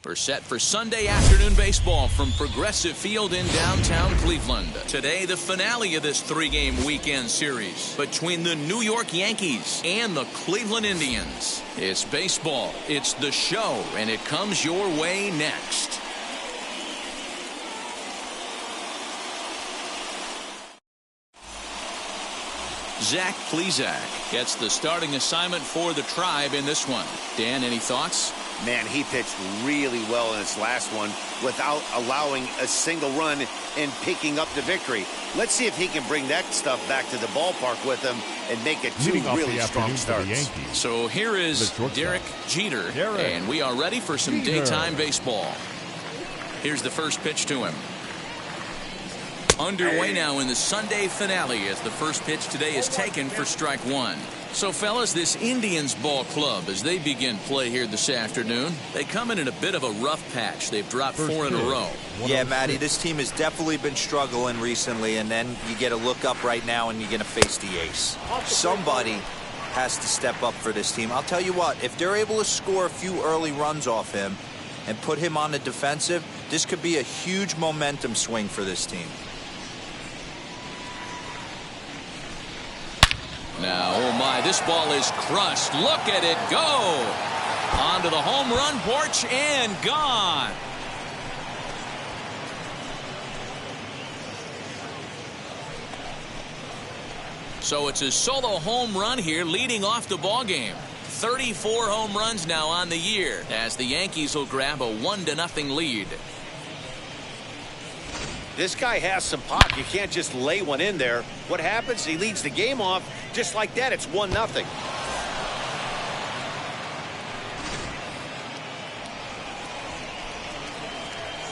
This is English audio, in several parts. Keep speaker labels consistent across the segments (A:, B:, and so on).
A: We're set for Sunday afternoon baseball from Progressive Field in downtown Cleveland. Today, the finale of this three-game weekend series between the New York Yankees and the Cleveland Indians. It's baseball, it's the show, and it comes your way next. Zach Plesac gets the starting assignment for the Tribe in this one. Dan, any thoughts?
B: Man, he pitched really well in his last one without allowing a single run and picking up the victory. Let's see if he can bring that stuff back to the ballpark with him and make it two really strong starts.
A: So here is Derek Jeter, and we are ready for some daytime baseball. Here's the first pitch to him. Underway now in the Sunday finale as the first pitch today is taken for strike one. So, fellas, this Indians ball club, as they begin play here this afternoon, they come in a bit of a rough patch. They've dropped four in a row.
C: Yeah, Matty, this team has definitely been struggling recently, and then you get a look up right now and you're going to face the ace. Somebody has to step up for this team. I'll tell you what, if they're able to score a few early runs off him and put him on the defensive, this could be a huge momentum swing for this team.
A: Now, oh my, this ball is crushed. Look at it go. Onto the home run porch and gone. So it's a solo home run here leading off the ball game. 34 home runs now on the year as the Yankees will grab a 1-0 lead.
B: This guy has some pop. You can't just lay one in there. What happens? He leads the game off just like that. It's 1-0.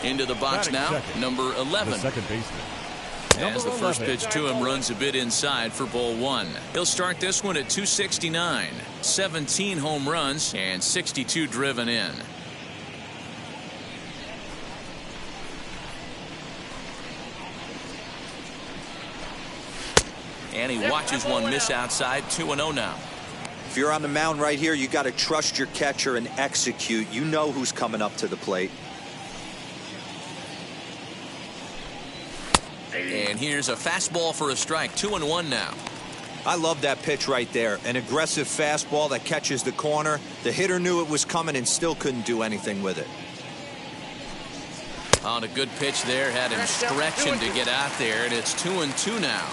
A: Into the box now,
D: second,
A: number 11.
D: The second baseman.
A: As the first pitch to him runs a bit inside for ball one. He'll start this one at 269. 17 home runs and 62 driven in. And he watches one miss outside. 2-0 now.
C: If you're on the mound right here, you got to trust your catcher and execute. You know who's coming up to the plate.
A: And here's a fastball for a strike. 2-1 now.
C: I love that pitch right there. An aggressive fastball that catches the corner. The hitter knew it was coming and still couldn't do anything with it.
A: On a good pitch there. Had him stretching to get out there. And it's 2-2 now.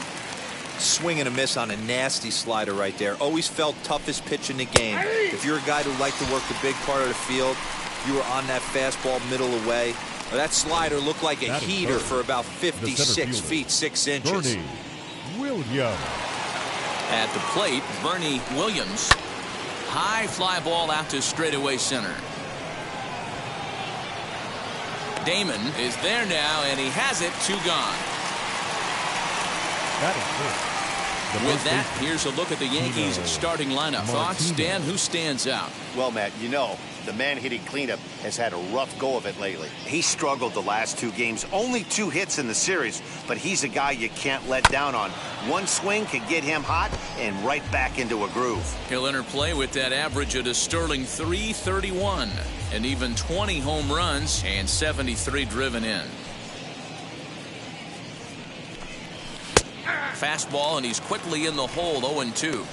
C: Swing and a miss on a nasty slider right there. Always felt toughest pitch in the game. If you're a guy who liked to work the big part of the field, you were on that fastball middle away. That slider looked like a heater for about 56 feet 6 inches.
D: Williams.
A: At the plate, Bernie Williams. High fly ball out to straightaway center. Damon is there now, and he has it. 2 gone.
D: That is good.
A: With that, here's a look at the Yankees' starting lineup. Thoughts, Dan? Who stands out?
B: Well, Matt, you know, the man hitting cleanup has had a rough go of it lately. He struggled the last 2 games. Only 2 hits in the series, but he's a guy you can't let down on. One swing can get him hot and right back into a groove.
A: He'll enter play with that average at a sterling .331 and even 20 home runs and 73 driven in. Fastball, and he's quickly in the hole. 0-2.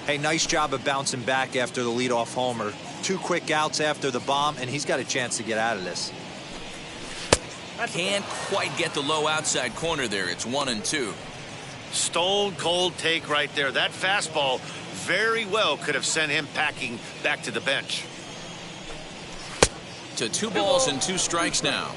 C: Hey, nice job of bouncing back after the leadoff homer. 2 quick outs after the bomb, and he's got a chance to get out of this.
A: Can't quite get the low outside corner there. It's 1-2.
B: Stone cold take right there. That fastball very well could have sent him packing back to the bench.
A: To 2 balls and 2 strikes now.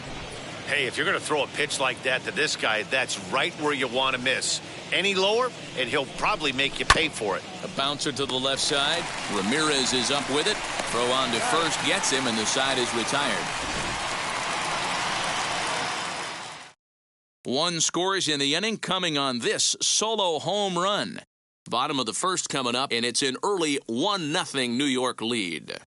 B: Hey, if you're going to throw a pitch like that to this guy, that's right where you want to miss. Any lower, and he'll probably make you pay for it.
A: A bouncer to the left side. Ramirez is up with it. Throw on to first gets him, and the side is retired. One scores in the inning coming on this solo home run. Bottom of the first coming up, and it's an early 1-0 New York lead.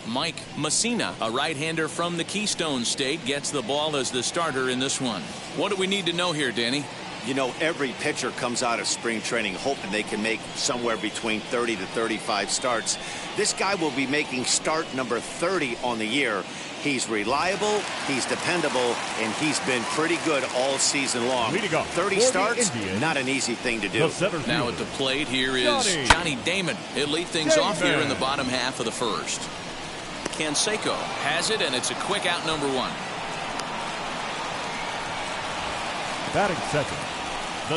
A: Mike Messina, a right-hander from the Keystone State, gets the ball as the starter in this one. What do we need to know here, Danny?
B: You know, every pitcher comes out of spring training hoping they can make somewhere between 30 to 35 starts. This guy will be making start number 30 on the year. He's reliable, he's dependable, and he's been pretty good all season long. 30 starts, not an easy thing to do.
A: Now at the plate here is Johnny Damon. He'll lead things off here in the bottom half of the first. Canseco has it, and it's a quick out, number one.
D: Batting second.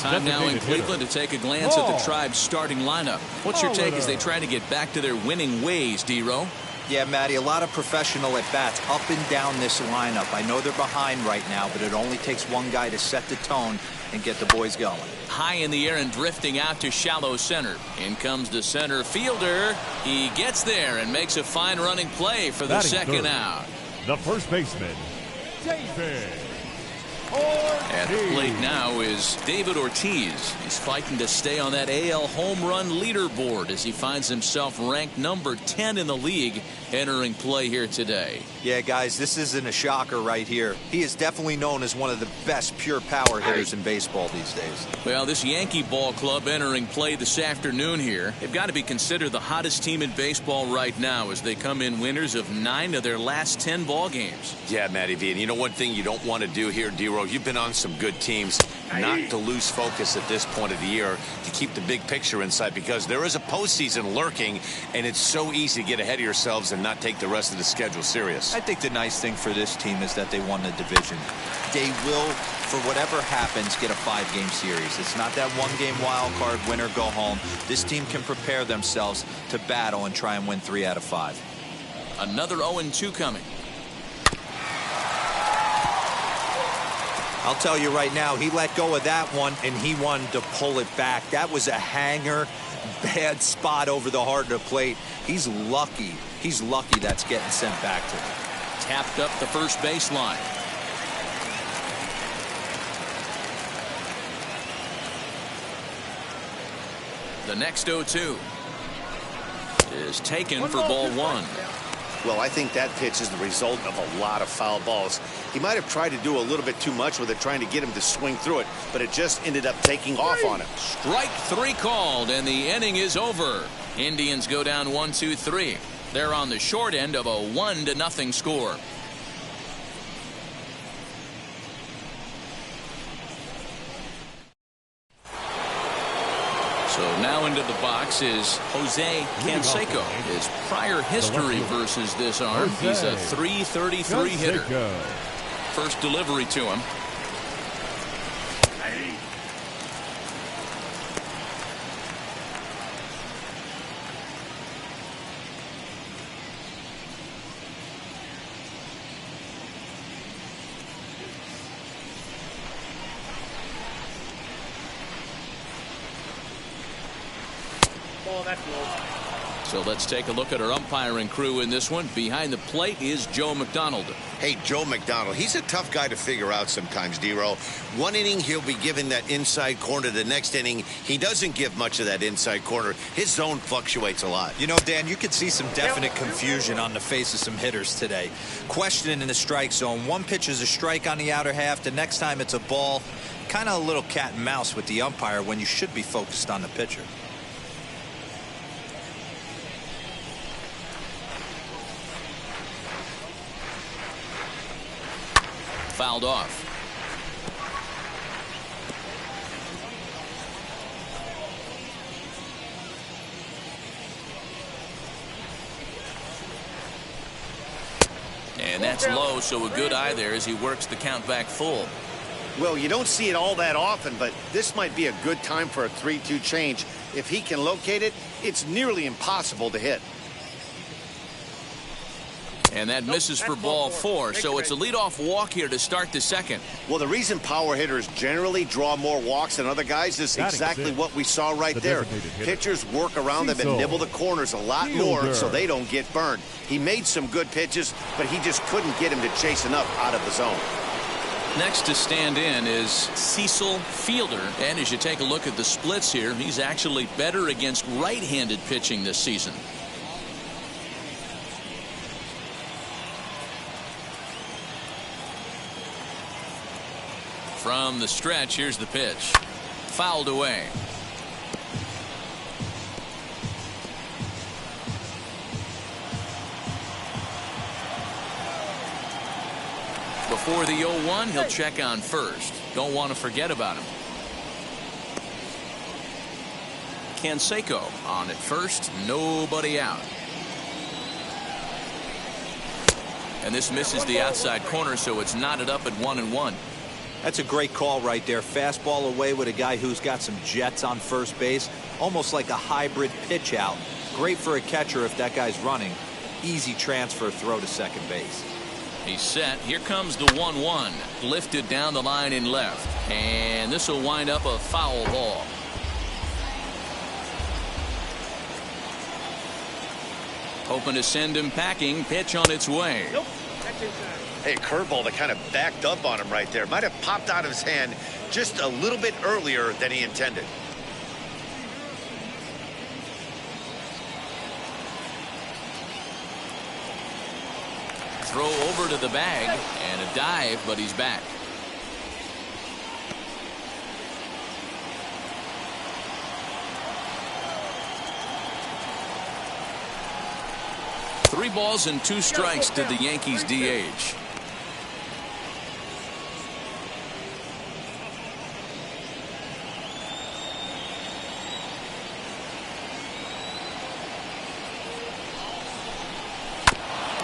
A: Time now in Cleveland to take a glance at the Tribe's starting lineup. What's your take as they try to get back to their winning ways, D-Row?
C: Yeah, Matty, a lot of professional at-bats up and down this lineup. I know they're behind right now, but it only takes one guy to set the tone and get the boys going.
A: High in the air and drifting out to shallow center. In comes the center fielder. He gets there and makes a fine running play for the second out.
D: The first baseman, David.
A: At the plate now is David Ortiz. He's fighting to stay on that AL home run leaderboard as he finds himself ranked number 10 in the league entering play here today.
C: Yeah, guys, this isn't a shocker right here. He is definitely known as one of the best pure power hitters in baseball these days.
A: Well, this Yankee ball club entering play this afternoon here, they've got to be considered the hottest team in baseball right now as they come in winners of 9 of their last 10 ball games.
B: Yeah, Matty V, and you know one thing you don't want to do here, D-Row, you've been on some good teams, not to lose focus at this point of the year, to keep the big picture in sight, because there is a postseason lurking, and it's so easy to get ahead of yourselves and not take the rest of the schedule serious.
C: I think the nice thing for this team is that they won the division. They will, for whatever happens, get a 5-game series. It's not that 1-game wild card, win or go home. This team can prepare themselves to battle and try and win 3 out of 5.
A: Another 0-2 coming.
C: I'll tell you right now, he let go of that one, and he wanted to pull it back. That was a hanger, bad spot over the heart of the plate. He's lucky. He's lucky that's getting sent back to him.
A: Tapped up the first baseline. The next 0-2 is taken for ball 1.
B: Well, I think that pitch is the result of a lot of foul balls. He might have tried to do a little bit too much with it, trying to get him to swing through it, but it just ended up taking off on him.
A: Strike 3 called, and the inning is over. Indians go down 1-2-3. They're on the short end of a 1-0 score. So now into the box is Jose Canseco. His prior history versus this arm, he's a .333 hitter. First delivery to him. So let's take a look at our umpiring crew in this one. Behind the plate is Joe McDonald.
B: Hey, Joe McDonald, he's a tough guy to figure out sometimes, D-Row. One inning, he'll be giving that inside corner. The next inning, he doesn't give much of that inside corner. His zone fluctuates a lot.
C: You know, Dan, you could see some definite confusion on the face of some hitters today. Questioning in the strike zone. One pitch is a strike on the outer half. The next time it's a ball. Kind of a little cat and mouse with the umpire when you should be focused on the pitcher.
A: Fouled off. And that's low, so a good eye there as he works the count back full.
B: Well, you don't see it all that often, but this might be a good time for a 3-2 change. If he can locate it, it's nearly impossible to hit.
A: And that misses for ball 4, so it's a leadoff walk here to start the second.
B: Well, the reason power hitters generally draw more walks than other guys is exactly what we saw right there. Pitchers work around them and nibble the corners a lot more so they don't get burned. He made some good pitches, but he just couldn't get him to chase enough out of the zone.
A: Next to stand in is Cecil Fielder. And as you take a look at the splits here, he's actually better against right-handed pitching this season. From the stretch, here's the pitch. Fouled away. Before the 0-1, he'll check on first. Don't want to forget about him. Canseco on at first. Nobody out. And this misses the outside corner, so it's knotted up at 1-1.
C: That's a great call right there. Fastball away with a guy who's got some jets on first base. Almost like a hybrid pitch out. Great for a catcher if that guy's running. Easy transfer throw to second base.
A: He's set. Here comes the 1-1. Lifted down the line in left. And this will wind up a foul ball. Hoping to send him packing. Pitch on its way.
E: Nope. That's inside.
B: Hey, curveball that kind of backed up on him right there. Might have popped out of his hand just a little bit earlier than he intended.
A: Throw over to the bag and a dive, but he's back. Three balls and 2 strikes to the Yankees DH.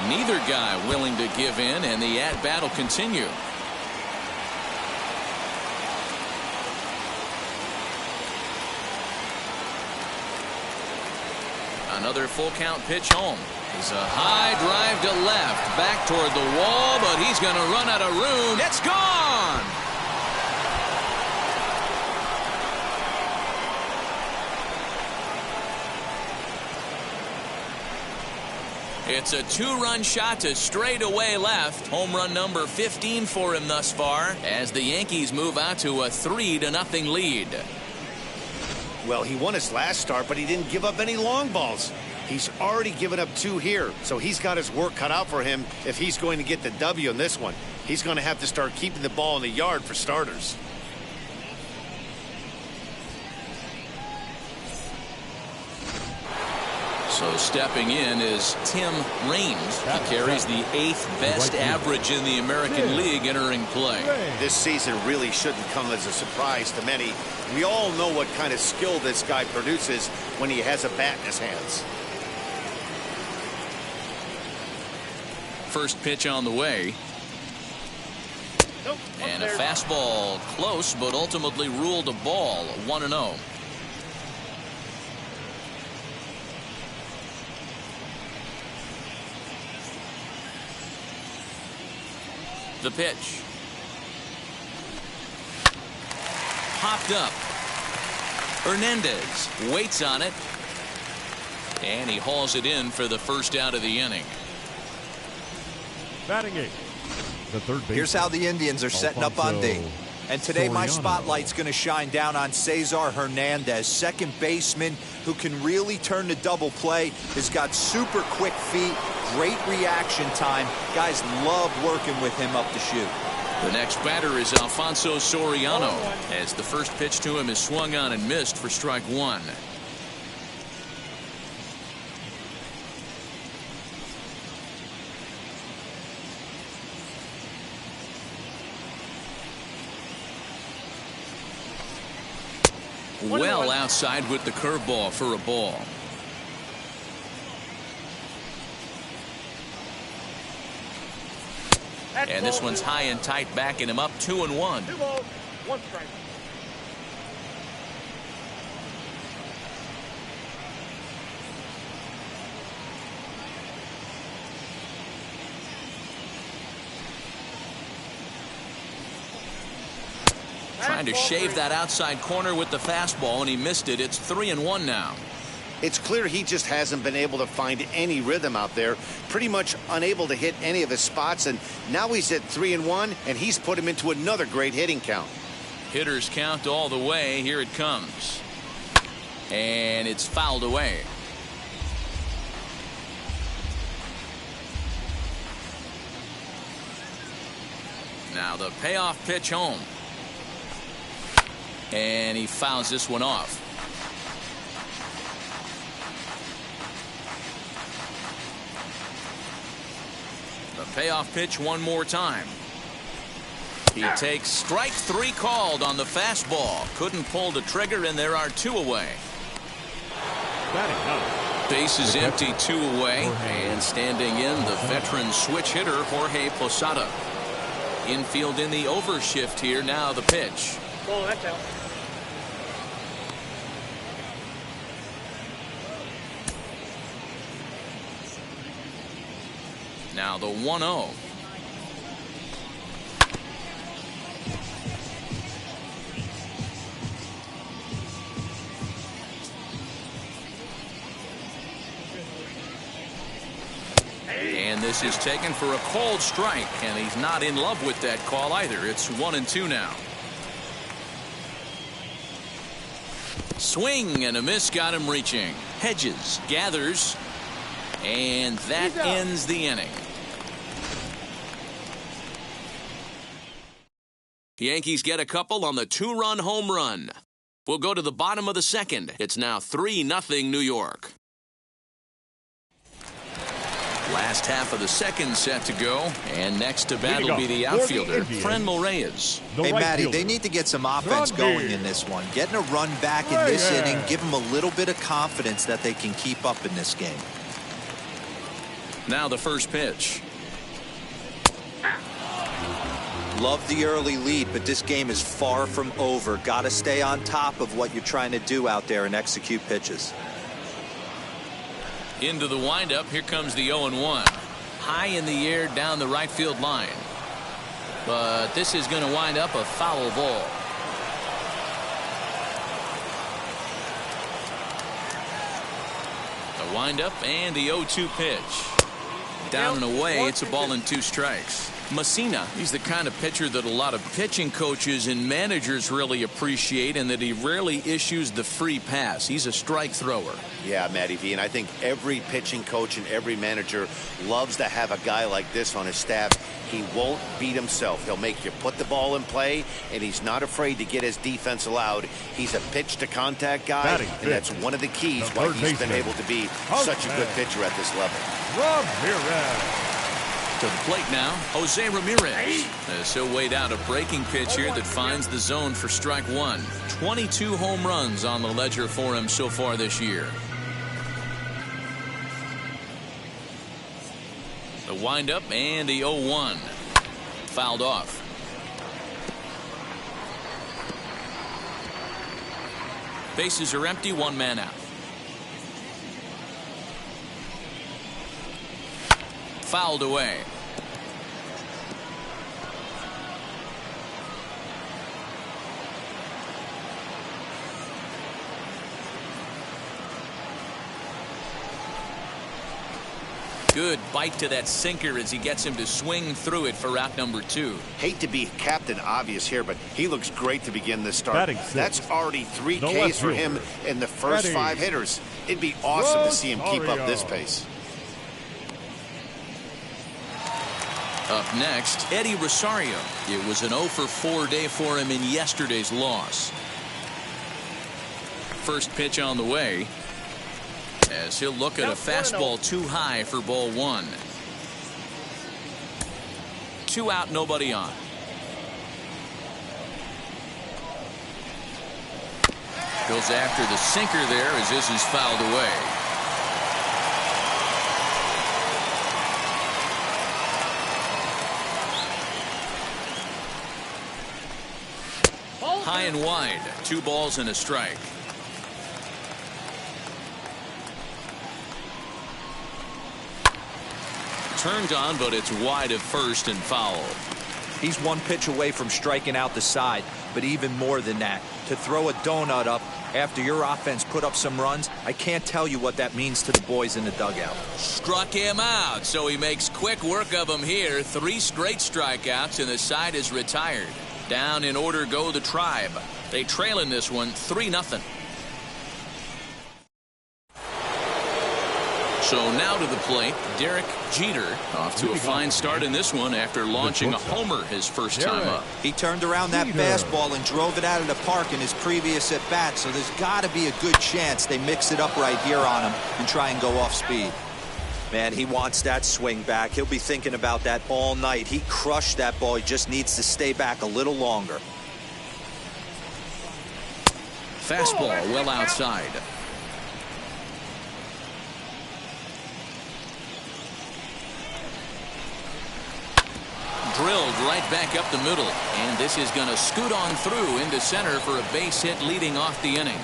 A: Neither guy willing to give in, and the at-bat will continue. Another full count pitch home. It's a high drive to left, back toward the wall, but he's going to run out of room. It's gone! It's a 2-run shot to straightaway left. Home run number 15 for him thus far, as the Yankees move out to a 3-0 lead.
B: Well, he won his last start, but he didn't give up any long balls. He's already given up 2 here, so he's got his work cut out for him if he's going to get the W in this one. He's going to have to start keeping the ball in the yard for starters.
A: So stepping in is Tim Raines. He carries the 8th best average in the American League entering play.
B: This season really shouldn't come as a surprise to many. We all know what kind of skill this guy produces when he has a bat in his hands.
A: First pitch on the way. And a fastball close, but ultimately ruled a ball. 1-0. The pitch. Popped up. Hernandez waits on it. And he hauls it in for the first out of the inning.
D: Batting 8. The third base.
C: Here's how the Indians are setting up on D. And today my spotlight's going to shine down on Cesar Hernandez, second baseman who can really turn the double play. Has got super quick feet, great reaction time. Guys love working with him up the chute.
A: The next batter is Alfonso Soriano, as the first pitch to him is swung on and missed for strike 1. Well outside with the curveball for a ball. And this one's high and tight, backing him up. 2-1.
E: 2 balls, 1 strike.
A: Trying to shave that outside corner with the fastball, and he missed it. It's 3-1 now.
B: It's clear he just hasn't been able to find any rhythm out there. Pretty much unable to hit any of his spots, and now he's at 3-1, and he's put him into another great hitting count.
A: Hitters count all the way. Here it comes. And it's fouled away. Now the payoff pitch home. And he fouls this one off. The payoff pitch one more time. He takes strike 3 called on the fastball. Couldn't pull the trigger, and there are 2 away. Base is empty, 2 away. And standing in, the veteran switch hitter, Jorge Posada. Infield in the overshift here. Now the pitch.
E: Oh, that's out.
A: Now the 1-0. And this is taken for a cold strike, and he's not in love with that call either. It's 1-2 now. Swing and a miss got him reaching. Hedges gathers, and that ends the inning. Yankees get a couple on the 2-run home run. We'll go to the bottom of the second. It's now 3-0 New York. Last half of the second set to go, and next to bat will be the outfielder, Ramirez.
C: Hey, Matty, they need to get some offense going in this one. Getting a run back in this inning, give them a little bit of confidence that they can keep up in this game.
A: Now the first pitch.
C: Love the early lead, but this game is far from over. Got to stay on top of what you're trying to do out there and execute pitches.
A: Into the windup. Here comes the 0-1. High in the air down the right field line. But this is going to wind up a foul ball. The windup and the 0-2 pitch. Down and away. It's a ball and 2 strikes. Messina, he's the kind of pitcher that a lot of pitching coaches and managers really appreciate, and that he rarely issues the free pass. He's a strike thrower.
B: Yeah, Matty V, and I think every pitching coach and every manager loves to have a guy like this on his staff. He won't beat himself. He'll make you put the ball in play, and he's not afraid to get his defense allowed. He's a pitch-to-contact guy, and that's one of the keys why he's been able to be such a good pitcher at this level.
D: Ramirez.
A: To the plate now, Jose Ramirez. As he'll wait out a breaking pitch here that finds the zone for strike 1. 22 home runs on the ledger for him so far this year. The windup and the 0-1. Fouled off. Bases are empty, 1 man out. Fouled away. Good bite to that sinker as he gets him to swing through it for out number 2.
B: Hate to be Captain Obvious here, but he looks great to begin this start. That's already 3 Ks for him in the first 5 hitters. It'd be awesome to see him keep up this pace.
A: Up next, Eddie Rosario. It was an 0-for-4 day for him in yesterday's loss. First pitch on the way, as he'll look at a fastball too high for ball 1. 2 out, nobody on. Goes after the sinker there as this is fouled away. High and wide, 2 balls and a strike. Turned on, but it's wide at first and foul.
C: He's 1 pitch away from striking out the side. but even more than that, to throw a donut up after your offense put up some runs, I can't tell you what that means to the boys in the dugout.
A: Struck him out, so he makes quick work of him here. 3 straight strikeouts, and the side is retired. Down in order go the Tribe. They trail in this one 3-0. So now to the plate, Derek Jeter, off to a fine start in this one after launching a homer his first time up.
C: He turned around that fastball and drove it out of the park in his previous at-bat, so there's got to be a good chance they mix it up right here on him and try and go off speed. Man, he wants that swing back. He'll be thinking about that all night. He crushed that ball. He just needs to stay back a little longer.
A: Fastball well outside. Drilled right back up the middle, and this is going to scoot on through into center for a base hit leading off the inning.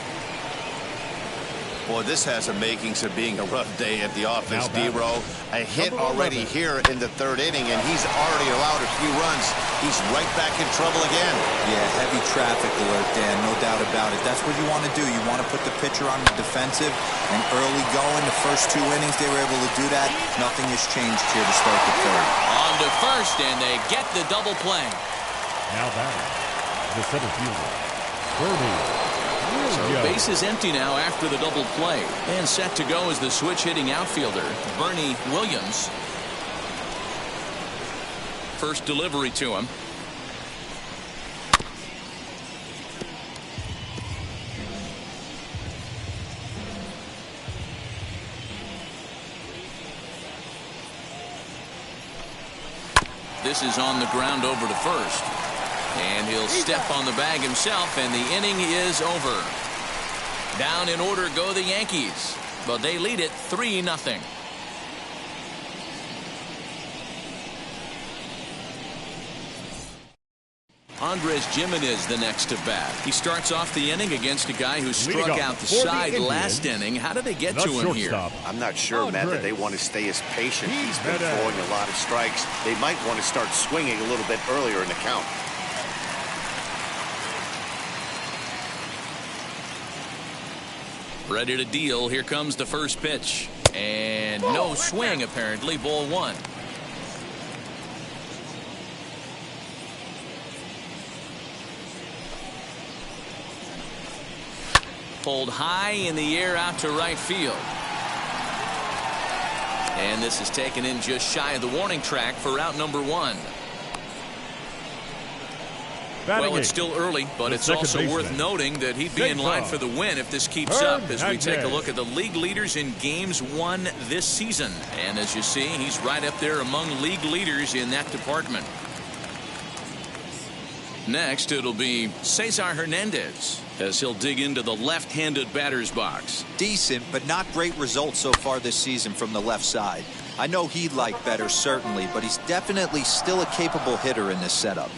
B: Boy, this has the makings of being a rough day at the office, D-Row. A hit already here in the 3rd inning, and he's already allowed a few runs. He's right back in trouble again.
C: Yeah, heavy traffic alert, Dan, no doubt about it. That's what you want to do. You want to put the pitcher on the defensive, and early going, the first 2 innings, they were able to do that. Nothing has changed here to start the 3rd.
A: On to first, and they get the double play.
D: Now batting, the center fielder, Bernie.
A: So base is empty now after the double play, and set to go is the switch hitting outfielder Bernie Williams. First delivery to him. This is on the ground over to first. And he'll step on the bag himself, and the inning is over. Down in order go the Yankees, but they lead it 3-0. Andres Jimenez the next to bat. He starts off the inning against a guy who struck out the side last inning. How did they get to him here?
B: I'm not sure, Matt, that they want to stay as patient. He's been throwing a lot of strikes. They might want to start swinging a little bit earlier in the count.
A: Ready to deal. Here comes the first pitch. And no swing, apparently. Ball 1. Pulled high in the air out to right field. And this is taken in just shy of the warning track for out number 1. Well, it's still early, but it's also worth noting that he'd be in line for the win if this keeps up as we take a look at the league leaders in games won this season. And as you see, he's right up there among league leaders in that department. Next, it'll be Cesar Hernandez as he'll dig into the left-handed batter's box.
C: Decent, but not great results so far this season from the left side. I know he'd like better, certainly, but he's definitely still a capable hitter in this setup.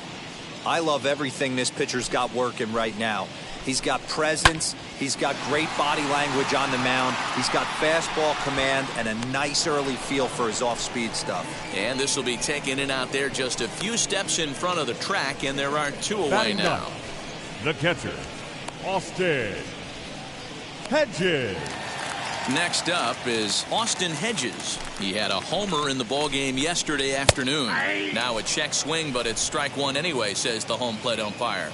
C: I love everything this pitcher's got working right now. He's got presence. He's got great body language on the mound. He's got fastball command and a nice early feel for his off-speed stuff.
A: And this will be taken in out there just a few steps in front of the track, and there are 2 away now.
D: The catcher, Austin Hedges.
A: Next up is Austin Hedges. He had a homer in the ballgame yesterday afternoon. Now a check swing, but it's strike 1 anyway, says the home plate umpire.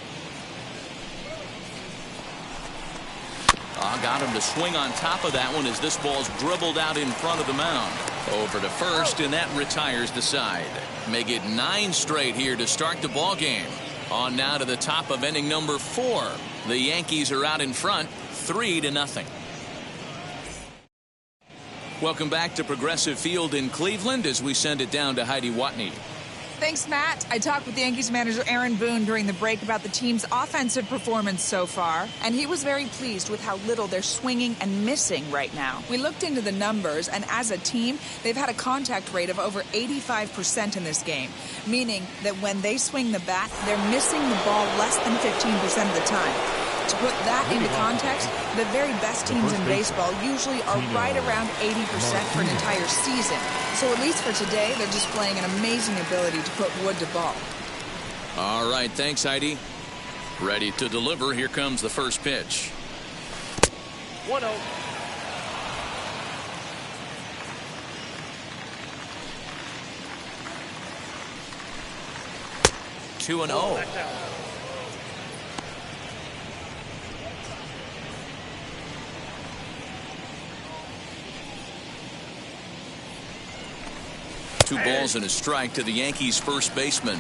A: Got him to swing on top of that one as this ball's dribbled out in front of the mound. Over to first, and that retires the side. Make it 9 straight here to start the ballgame. On now to the top of inning number 4. The Yankees are out in front, 3-0. Welcome back to Progressive Field in Cleveland as we send it down to Heidi Watney.
F: Thanks, Matt. I talked with Yankees manager Aaron Boone during the break about the team's offensive performance so far, and he was very pleased with how little they're swinging and missing right now. We looked into the numbers, and as a team, they've had a contact rate of over 85% in this game, meaning that when they swing the bat, they're missing the ball less than 15% of the time. To put that into context, the very best teams in baseball usually are right around 80% for an entire season. So at least for today, they're displaying an amazing ability to put wood to ball.
A: All right, thanks, Heidi. Ready to deliver. Here comes the first pitch.
E: 1-0.
A: Two and 0.
E: That's out.
A: Two balls and a strike to the Yankees first baseman.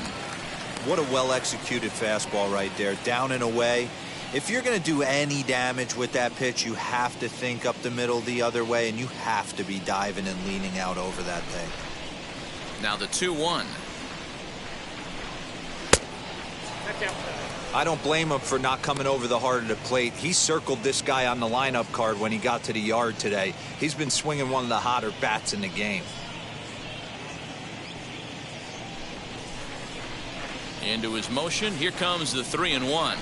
C: What a well-executed fastball right there, down and away. If you're going to do any damage with that pitch, you have to think up the middle the other way, and you have to be diving and leaning out over that thing.
A: Now the 2-1.
E: That's outside.
C: I don't blame him for not coming over the heart of the plate. He circled this guy on the lineup card when he got to the yard today. He's been swinging one of the hotter bats in the game.
A: Into his motion. Here comes the 3-1.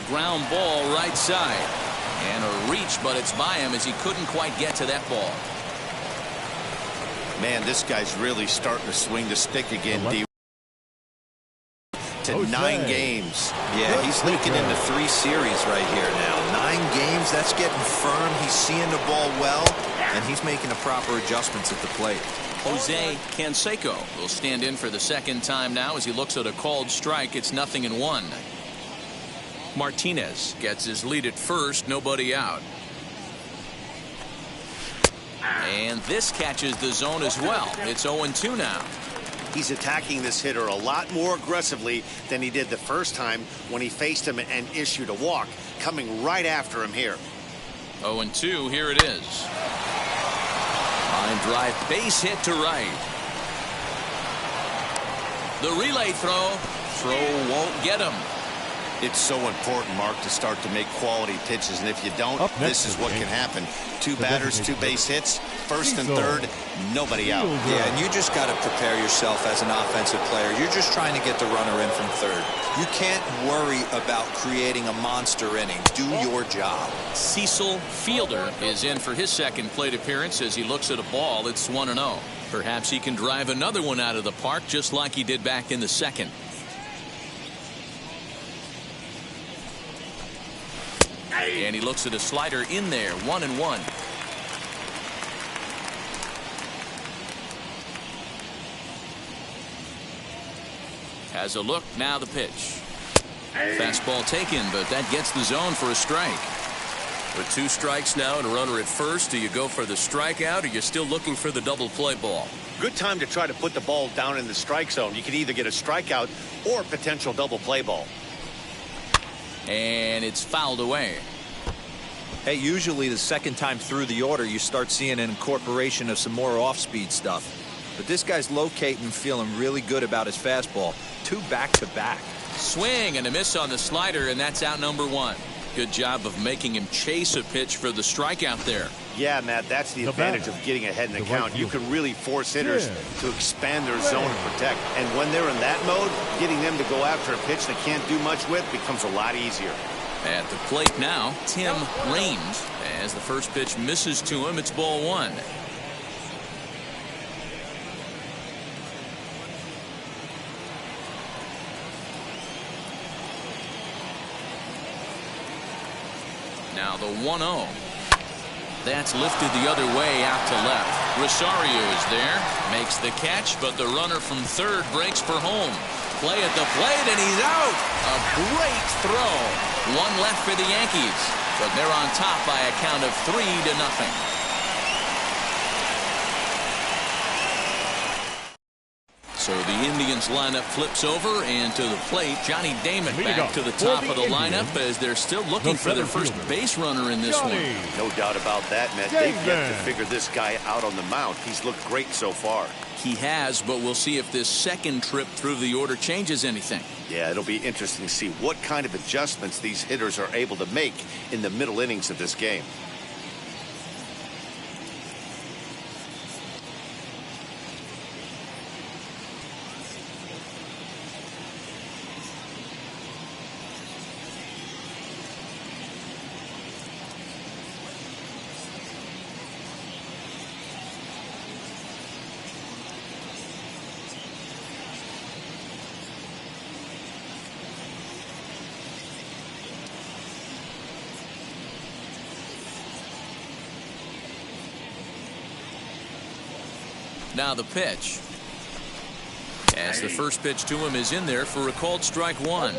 A: Ground ball right side. And a reach, but it's by him as he couldn't quite get to that ball.
B: Man, this guy's really starting to swing the stick again, D. To 9 games.
C: Yeah, he's linking into 3 series right here now. 9 games, that's getting firm. He's seeing the ball well, and he's making the proper adjustments at the plate.
A: Jose Canseco will stand in for the second time now as he looks at a called strike. It's 0-1. Martinez gets his lead at first, nobody out. And this catches the zone as well. It's 0-2 now.
B: He's attacking this hitter a lot more aggressively than he did the first time when he faced him and issued a walk, coming right after him here.
A: 0-2, here it is. Line drive, base hit to right. The relay throw won't get him.
B: It's so important, Mark, to start to make quality pitches, and if you don't, this is what can happen. 2 batters, 2 base hits, first and third, nobody out.
C: Yeah, and you just got to prepare yourself as an offensive player. You're just trying to get the runner in from third. You can't worry about creating a monster inning. Do your job.
A: Cecil Fielder is in for his second plate appearance as he looks at a ball. It's 1-0. Perhaps he can drive another one out of the park just like he did back in the second. And he looks at a slider in there. 1-1. Has a look. Now the pitch. Fastball taken, but that gets the zone for a strike. With 2 strikes now and a runner at first, do you go for the strikeout or you're still looking for the double play ball?
B: Good time to try to put the ball down in the strike zone. You can either get a strikeout or a potential double play ball.
A: And it's fouled away.
C: Hey, usually the second time through the order, you start seeing an incorporation of some more off-speed stuff. But this guy's locating, feeling really good about his fastball. 2 back-to-back.
A: Swing and a miss on the slider, and that's out number 1. Good job of making him chase a pitch for the strikeout there.
B: Yeah, Matt, that's the advantage of getting ahead in the count. You can really force hitters to expand their zone and protect. And when they're in that mode, getting them to go after a pitch they can't do much with becomes a lot easier.
A: At the plate now, Tim Raines. As the first pitch misses to him, it's ball 1. Now the 1-0. That's lifted the other way out to left. Rosario is there, makes the catch, but the runner from third breaks for home. Play at the plate, and he's out. A great throw. 1 left for the Yankees, but they're on top by a count of 3-0. So the Indians lineup flips over, and to the plate, Johnny Damon back to the top of the lineup as they're still looking for their first base runner in this one.
B: No doubt about that, Matt. They've yet to figure this guy out on the mound. He's looked great so far.
A: He has, but we'll see if this second trip through the order changes anything.
B: Yeah, it'll be interesting to see what kind of adjustments these hitters are able to make in the middle innings of this game.
A: Now the pitch. As the first pitch to him is in there for a called strike one.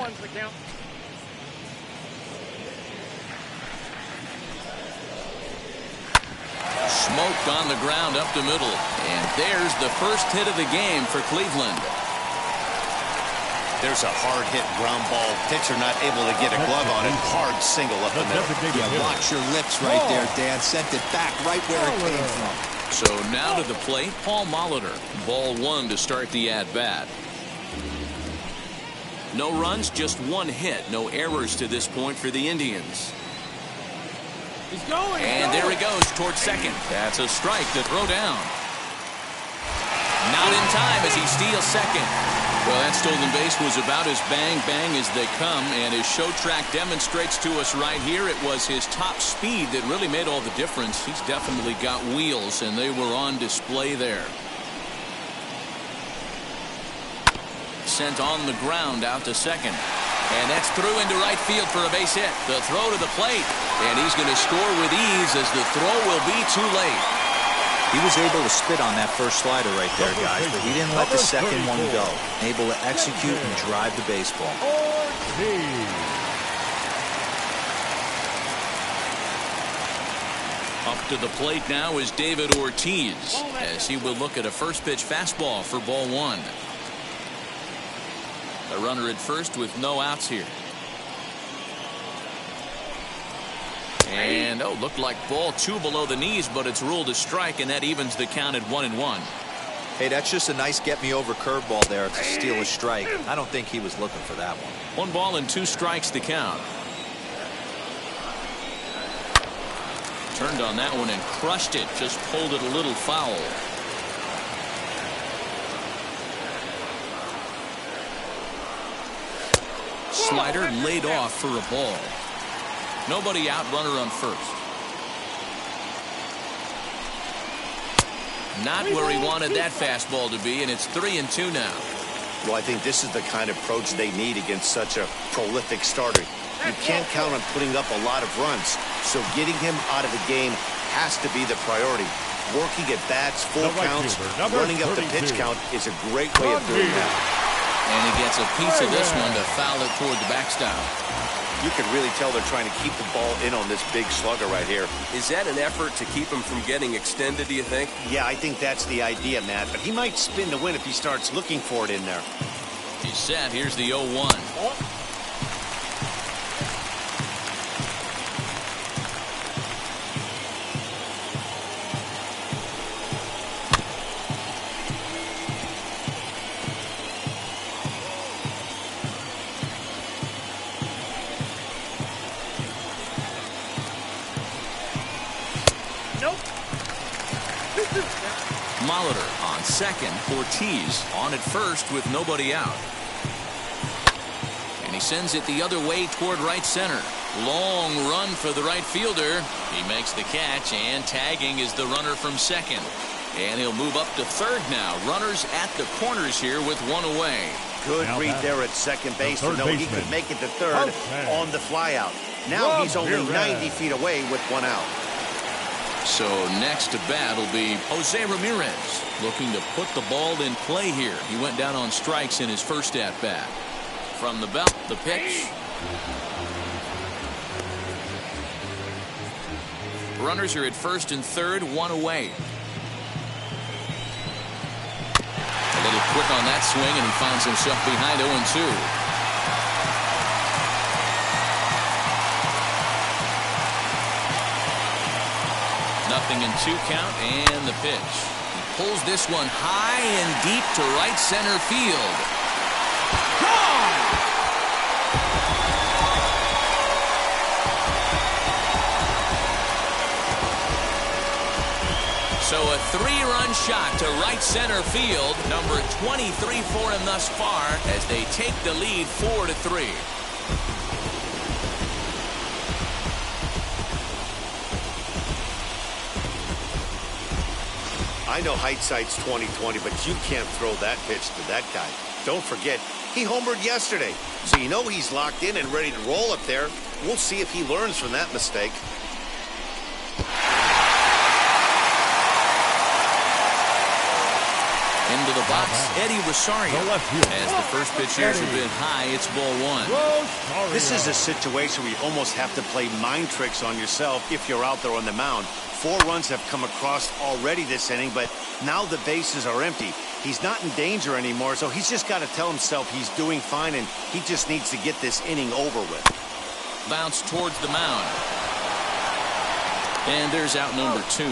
A: Smoked on the ground up the middle. And there's the first hit of the game for Cleveland.
B: There's a hard hit ground ball. Pitcher not able to get a glove on it. Hard single up the middle.
C: Yeah, watch your lips right there, Dan. Sent it back right where it came from.
A: So now to the plate, Paul Molitor. Ball one to start the at-bat. No runs, just one hit. No errors to this point for the Indians.
E: He's going.
A: And there he goes towards second. That's a strike to throw down. Not in time as he steals second. Well, that stolen base was about as bang-bang as they come, and his show track demonstrates to us right here it was his top speed that really made all the difference. He's definitely got wheels, and they were on display there. Sent on the ground out to second. And that's through into right field for a base hit. The throw to the plate, and he's going to score with ease as the throw will be too late.
C: He was able to spit on that first slider right there, guys, but he didn't let the second one go. Able to execute and drive the baseball.
A: Up to the plate now is David Ortiz as he will look at a first pitch fastball for ball one. A runner at first with no outs here. And looked like ball two below the knees, but it's ruled a strike, and that evens the count at 1-1.
C: Hey, that's just a nice get-me-over curveball there to steal a strike. I don't think he was looking for that one.
A: 1 ball and 2 strikes to count. Turned on that one and crushed it. Just pulled it a little foul. Slider laid off for a ball. Nobody out, runner on first. Not where he wanted that fastball to be, and it's 3-2 now.
B: Well, I think this is the kind of approach they need against such a prolific starter. You can't count on putting up a lot of runs, so getting him out of the game has to be the priority. Working at bats, full counts, running up the pitch count is a great way of doing that.
A: And he gets a piece of this one to foul it toward the backstop.
B: You can really tell they're trying to keep the ball in on this big slugger right here.
G: Is that an effort to keep him from getting extended, do you think?
B: Yeah, I think that's the idea, Matt. But he might spin to win if he starts looking for it in there.
A: He's set. Here's the 0-1. Molitor on second. Ortiz on at first with nobody out. And he sends it the other way toward right center. Long run for the right fielder. He makes the catch, and tagging is the runner from second. And he'll move up to third now. Runners at the corners here with one away.
B: Good read there at second base to know he could make it to third on the flyout. Now he's only 90 feet away with one out.
A: So next to bat will be Jose Ramirez, looking to put the ball in play here. He went down on strikes in his first at bat. From the belt, the pitch. Runners are at first and third, one away. A little quick on that swing, and he finds himself behind 0-2. Nothing in 2 count, and the pitch. He pulls this one high and deep to right center field. Gone! So a 3-run shot to right center field, number 23 for him thus far, as they take the lead 4-3.
B: I know hindsight's 20/20, but you can't throw that pitch to that guy. Don't forget, he homered yesterday, so you know he's locked in and ready to roll up there. We'll see if he learns from that mistake.
A: Into the box, Eddie Rosario. As the first pitch here is a bit high, it's ball one.
B: This is a situation where you almost have to play mind tricks on yourself if you're out there on the mound. 4 runs have come across already this inning, but now the bases are empty. He's not in danger anymore, so he's just got to tell himself he's doing fine, and he just needs to get this inning over with.
A: Bounce towards the mound. And there's out number 2.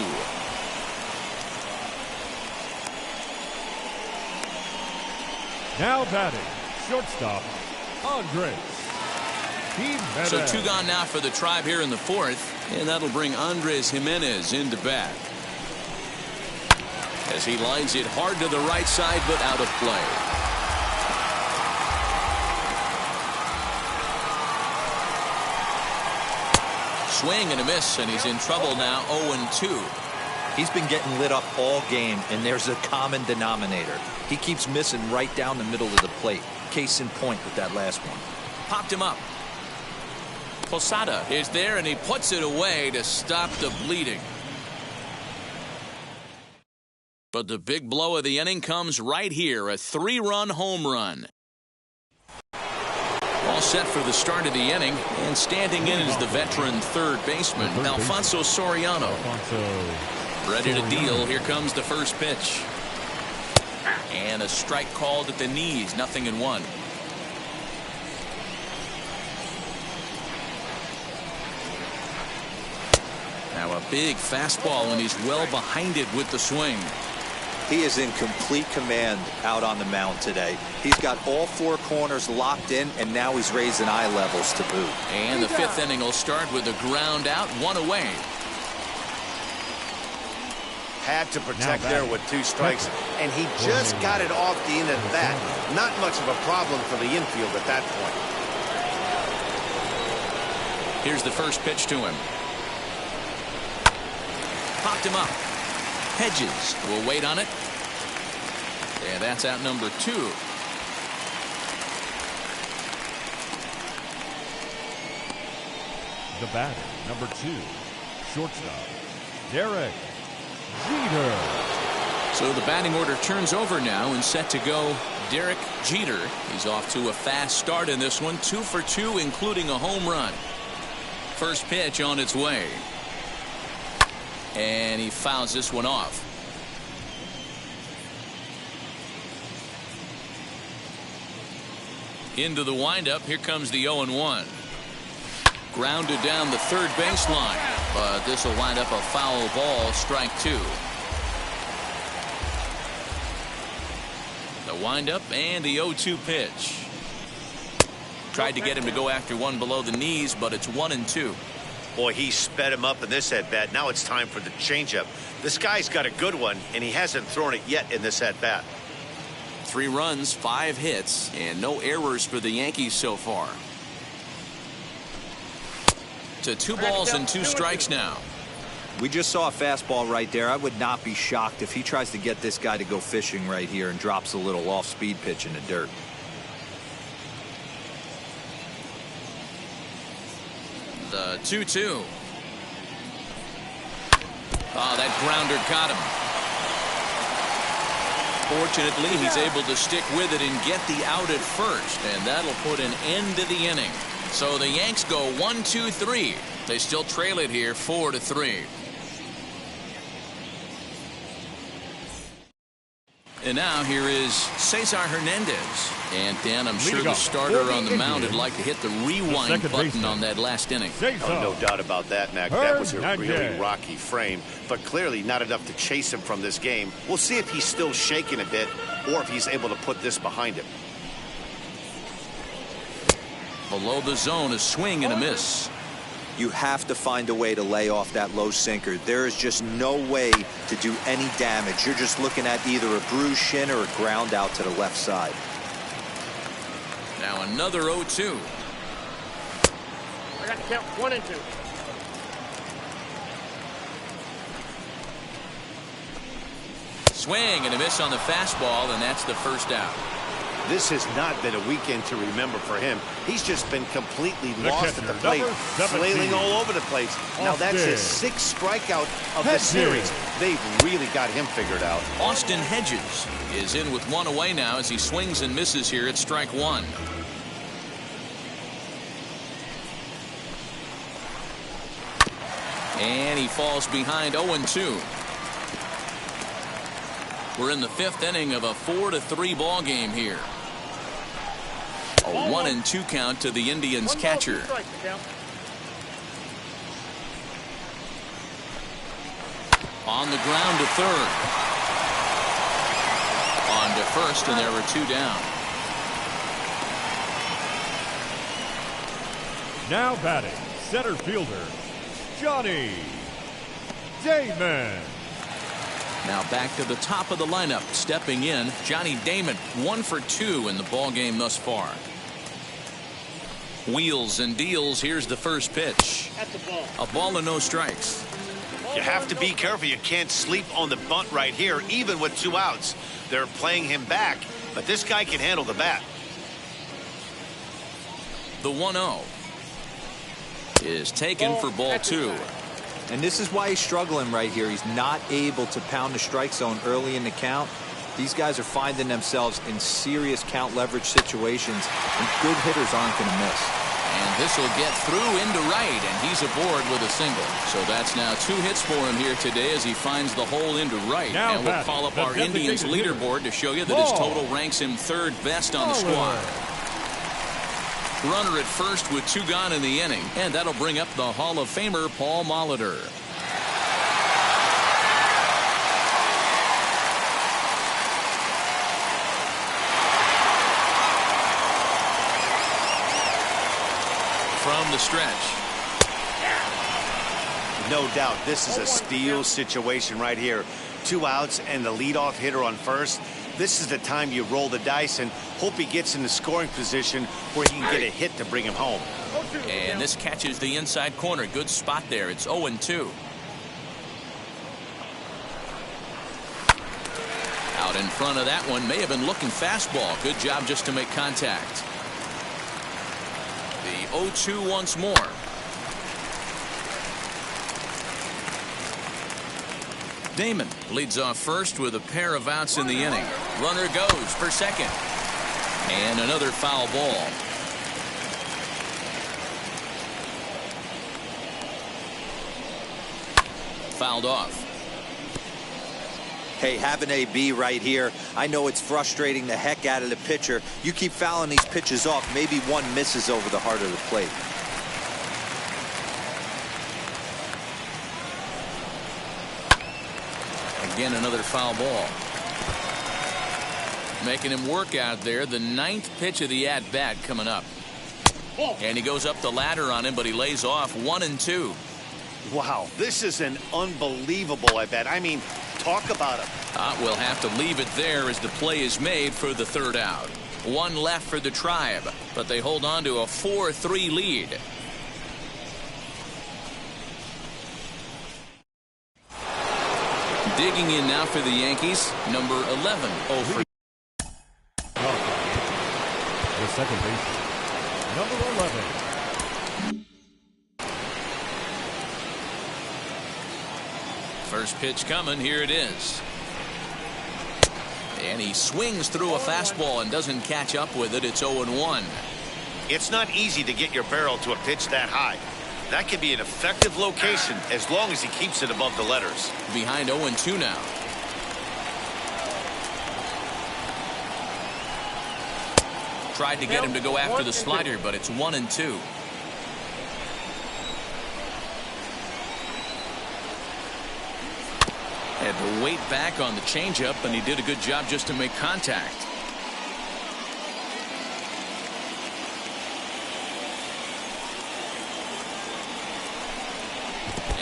D: Now batting, shortstop, Andres.
A: So 2 gone now for the Tribe here in the 4th, and that'll bring Andres Jimenez into bat. As he lines it hard to the right side, but out of play. Swing and a miss, and he's in trouble now, 0-2.
C: He's been getting lit up all game, and there's a common denominator. He keeps missing right down the middle of the plate. Case in point with that last one.
A: Popped him up. Posada is there, and he puts it away to stop the bleeding. But the big blow of the inning comes right here, a 3-run home run. All set for the start of the inning, and standing in is the veteran third baseman, Alfonso Soriano. Ready to deal. Here comes the first pitch. And a strike called at the knees, 0-1. Now a big fastball, and he's well behind it with the swing.
C: He is in complete command out on the mound today. He's got all 4 corners locked in, and now he's raising eye levels to boot.
A: And the 5th inning will start with a ground out, 1 away.
B: Had to protect there with 2 strikes, and he just got it off the end of that. Not much of a problem for the infield at that point.
A: Here's the first pitch to him. Popped him up. Hedges will wait on it. And that's out number 2.
D: The batter, number 2, shortstop, Derek Jeter.
A: So the batting order turns over now, and set to go Derek Jeter. He's off to a fast start in this one, 2 for 2, including a home run. First pitch on its way. And he fouls this one off. Into the windup. Here comes the 0-1. Grounded down the third baseline, but this will wind up a foul ball, strike 2. The windup and the 0-2 pitch. Tried to get him to go after one below the knees, but it's 1-2.
B: Boy, he sped him up in this at-bat. Now it's time for the changeup. This guy's got a good one, and he hasn't thrown it yet in this at-bat.
A: 3 runs, 5 hits, and no errors for the Yankees so far. To 2 balls and 2 strikes now.
C: We just saw a fastball right there. I would not be shocked if he tries to get this guy to go fishing right here and drops a little off-speed pitch in the dirt.
A: The 2-2. Oh, that grounder got him. Fortunately, he's able to stick with it and get the out at first, and that'll put an end to the inning. So the Yanks go 1-2-3. They still trail it here 4-3. And now here is Cesar Hernandez. And Dan, I'm sure the starter on the mound would like to hit the rewind button on that last inning.
B: Oh, no doubt about that, Mac. That was a really rocky frame, but clearly not enough to chase him from this game. We'll see if he's still shaking a bit or if he's able to put this behind him.
A: Below the zone, a swing and a miss.
C: You have to find a way to lay off that low sinker. There is just no way to do any damage. You're just looking at either a bruised shin or a ground out to the left side.
A: Now another 0-2.
E: I got to count 1 and 2.
A: Swing and a miss on the fastball, and that's the first out.
B: This has not been a weekend to remember for him. He's just been completely lost at the plate, flailing all over the place. Now that's his 6th strikeout of the series. They've really got him figured out.
A: Austin Hedges is in with 1 away now as he swings and misses here at strike 1. And he falls behind 0-2. We're in the 5th inning of a 4-3 ball game here. A 1-2 count to the Indians catcher. On the ground to third. On to first, and there were 2 down.
D: Now batting, center fielder, Johnny Damon.
A: Now back to the top of the lineup. Stepping in, Johnny Damon, 1 for 2 in the ball game thus far. Wheels and deals. Here's the first pitch. A ball and no strikes.
B: You have to be careful. You can't sleep on the bunt right here, even with 2 outs. They're playing him back, but this guy can handle the bat.
A: The 1-0 is taken for ball 2.
C: And this is why he's struggling right here. He's not able to pound the strike zone early in the count. These guys are finding themselves in serious count leverage situations, and good hitters aren't going to miss.
A: And this will get through into right, and he's aboard with a single. So that's now 2 hits for him here today as he finds the hole into right.
D: Now
A: and we'll call up our Indians leaderboard to show you that his total ranks him 3rd best on the squad. Runner at first with 2 gone in the inning, and that'll bring up the Hall of Famer Paul Molitor. From the stretch.
B: No doubt this is a steal situation right here. 2 outs and the leadoff hitter on first. This is the time you roll the dice and hope he gets in the scoring position where he can get a hit to bring him home.
A: And this catches the inside corner. Good spot there. It's 0-2. Out in front of that one. May have been looking fastball. Good job just to make contact. The 0-2 once more. Damon leads off first with a pair of outs in the inning. Runner goes for second. And another foul ball. Fouled off.
C: Hey, have an AB right here. I know it's frustrating the heck out of the pitcher. You keep fouling these pitches off, maybe one misses over the heart of the plate.
A: Again, another foul ball. Making him work out there. The 9th pitch of the at-bat coming up. And he goes up the ladder on him, but he lays off 1-2.
B: Wow, this is an unbelievable at-bat. I mean, talk about him.
A: We'll have to leave it there as the play is made for the 3rd out. 1 left for the Tribe, but they hold on to a 4-3 lead. Digging in now for the Yankees, number 11.
D: The second baseman, number 11.
A: First pitch coming. Here it is. And he swings through a fastball and doesn't catch up with it. It's 0-1.
B: It's not easy to get your barrel to a pitch that high. That can be an effective location as long as he keeps it above the letters.
A: Behind 0-2 now. Tried to get him to go after the slider, but it's 1-2. Had to wait back on the changeup, and he did a good job just to make contact.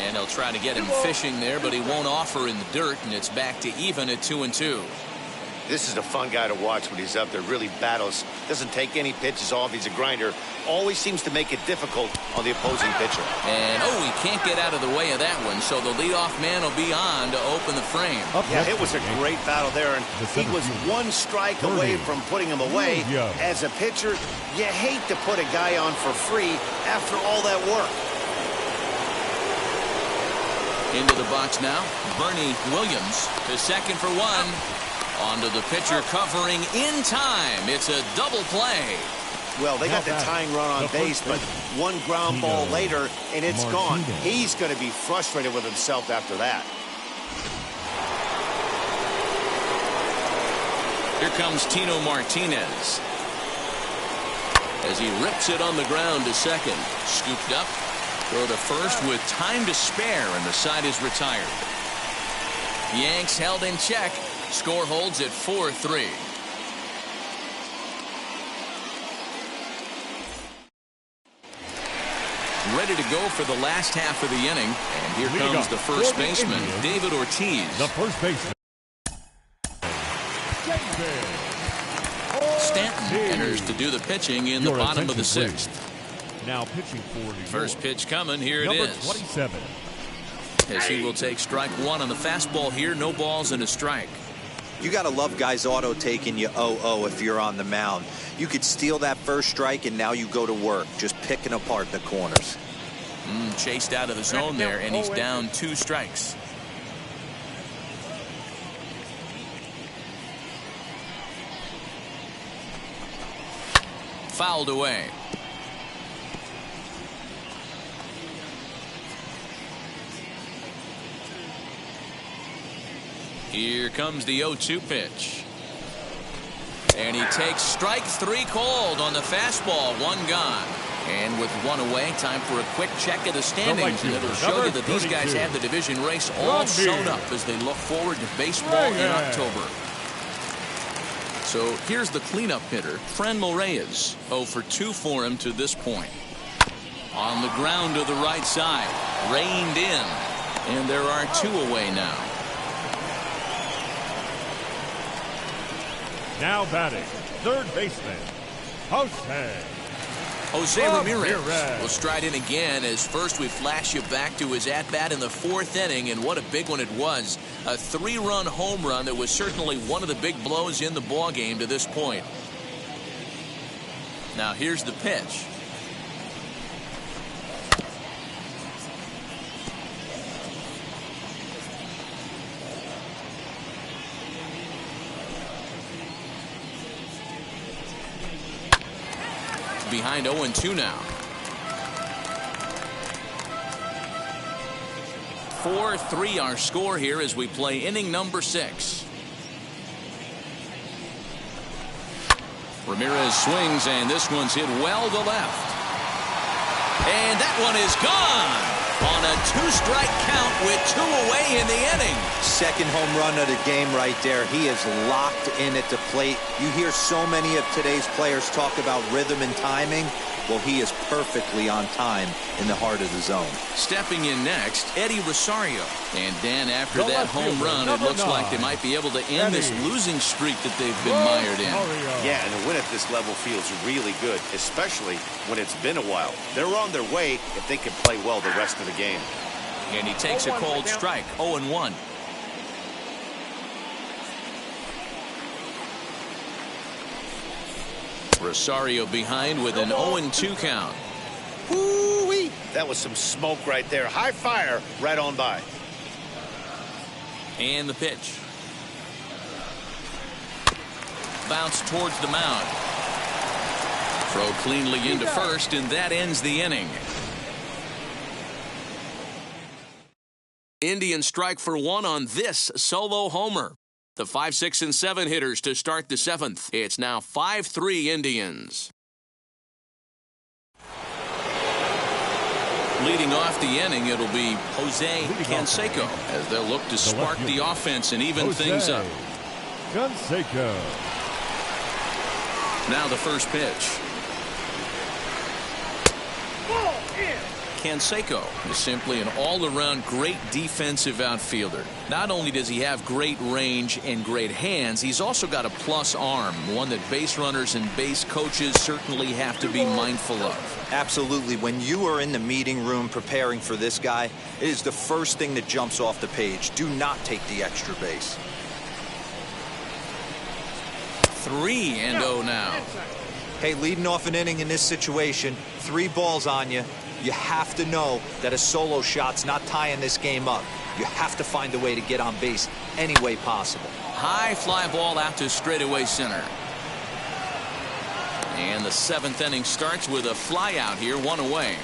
A: And they'll try to get him fishing there, but he won't offer in the dirt, and it's back to even at 2-2.
B: This is a fun guy to watch when he's up there. Really battles. Doesn't take any pitches off. He's a grinder. Always seems to make it difficult on the opposing pitcher.
A: And, he can't get out of the way of that one, so the leadoff man will be on to open the frame.
B: Yeah, it was a great battle there, and he was one strike away from putting him away. As a pitcher, you hate to put a guy on for free after all that work.
A: Into the box now, Bernie Williams to second for one. Onto the pitcher covering in time. It's a double play.
B: Well, they got the tying run on base, but one ground ball later, and it's gone. He's going to be frustrated with himself after that.
A: Here comes Tino Martinez. As he rips it on the ground to second. Scooped up. Throw to first with time to spare, and the side is retired. Yanks held in check. Score holds at 4-3. Ready to go for the last half of the inning. And here comes the first baseman, David Ortiz.
D: The first baseman.
A: Stanton enters to do the pitching in the bottom of the sixth.
D: Now pitching for New York.
A: First pitch coming. Here it is.
D: Number 27.
A: As he will take strike one on the fastball here. No balls and a strike.
C: You got to love guys auto taking you 0-0 if you're on the mound. You could steal that first strike, and now you go to work, just picking apart the corners.
A: Chased out of the zone there, and he's down 2 strikes. Fouled away. Here comes the 0-2 pitch. And he takes strike 3 called on the fastball. 1 gone. And with 1 away, time for a quick check of the standings. And it'll show you that these guys have the division race all sewn up as they look forward to baseball in October. So here's the cleanup hitter, Franmil Reyes. 0 for 2 for him to this point. On the ground to the right side. Reined in. And there are 2 away now.
D: Now batting, third baseman,
A: Jose Ramirez will stride in again as first we flash you back to his at-bat in the 4th inning, and what a big one it was. A 3-run home run that was certainly one of the big blows in the ballgame to this point. Now here's the pitch. Behind 0-2 now. 4-3 our score here as we play inning number 6. Ramirez swings, and this one's hit well to left. And that one is gone on a 2-strike count with 2 away in the inning.
C: Second home run of the game right there. He is locked in at the plate. You hear so many of today's players talk about rhythm and timing. Well, he is perfectly on time in the heart of the zone.
A: Stepping in next, Eddie Rosario. And Dan, after that home run, it looks like they might be able to end this losing streak that they've been mired in.
B: Yeah, and a win at this level feels really good, especially when it's been a while. They're on their way if they can play well the rest of the game.
A: And he takes a cold strike, 0-1. Rosario behind with an 0-2 count.
B: Woo-wee! That was some smoke right there. High fire right on by.
A: And the pitch. Bounce towards the mound. Throw cleanly into first, and that ends the inning. Indians strike for 1 on this solo homer. The 5, 6, and 7 hitters to start the 7th. It's now 5-3 Indians. Leading off the inning, it'll be Jose Canseco as they'll look to spark the offense and even things up.
D: Canseco.
A: Now the first pitch. Canseco is simply an all-around great defensive outfielder. Not only does he have great range and great hands, he's also got a plus arm, one that base runners and base coaches certainly have to be mindful of.
C: Absolutely. When you are in the meeting room preparing for this guy, it is the first thing that jumps off the page. Do not take the extra base.
A: 3-0 now.
C: Hey, leading off an inning in this situation, 3 balls on you. You have to know that a solo shot's not tying this game up. You have to find a way to get on base any way possible.
A: High fly ball out to straightaway center. And the 7th inning starts with a fly out here, 1 away.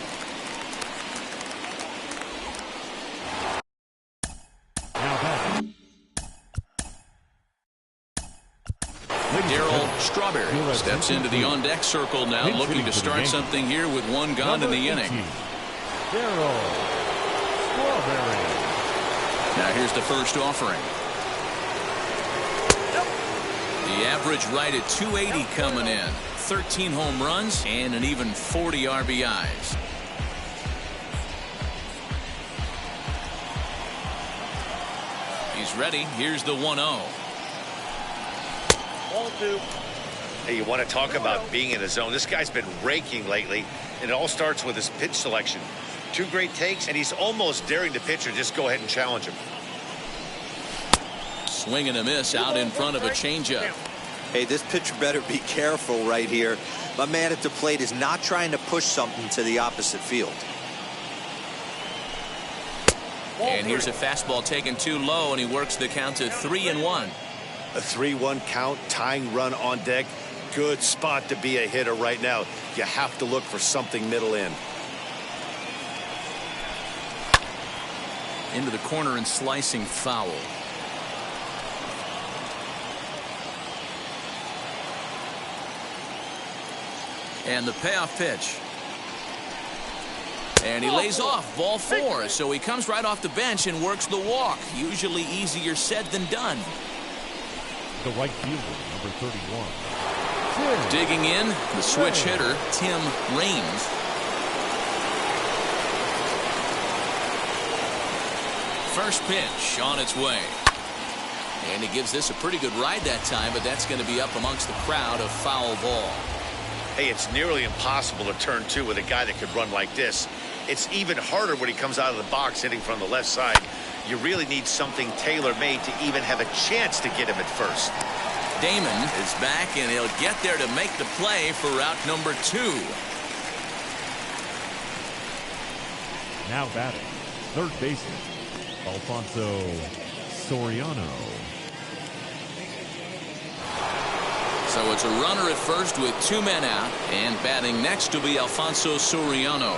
A: Daryl Strawberry steps into the on-deck circle now, looking to start something here with 1 gone in the inning.
D: Daryl Strawberry.
A: Now here's the first offering. The average right at 280 coming in. 13 home runs and an even 40 RBIs. He's ready. Here's the 1-0.
B: Hey, you want to talk about being in the zone? This guy's been raking lately, and it all starts with his pitch selection. 2 great takes, and he's almost daring the pitcher just go ahead and challenge him.
A: Swing and a miss out in front of a changeup.
C: Hey, this pitcher better be careful right here. My man at the plate is not trying to push something to the opposite field.
A: And here's a fastball taken too low, and he works the count to 3-1.
B: A 3-1 count, tying run on deck. Good spot to be a hitter right now. You have to look for something middle in.
A: Into the corner and slicing foul. And the payoff pitch. And he lays off, ball 4. So he comes right off the bench and works the walk. Usually easier said than done.
D: The right fielder, number 31.
A: Digging in, the switch hitter, Tim Raines. First pitch on its way. And he gives this a pretty good ride that time, but that's going to be up amongst the crowd, a foul ball.
B: Hey, it's nearly impossible to turn 2 with a guy that could run like this. It's even harder when he comes out of the box hitting from the left side. You really need something tailor-made to even have a chance to get him at first.
A: Damon is back, and he'll get there to make the play for route number 2.
D: Now batting, third baseman, Alfonso Soriano.
A: So it's a runner at first with 2 men out, and batting next to be Alfonso Soriano.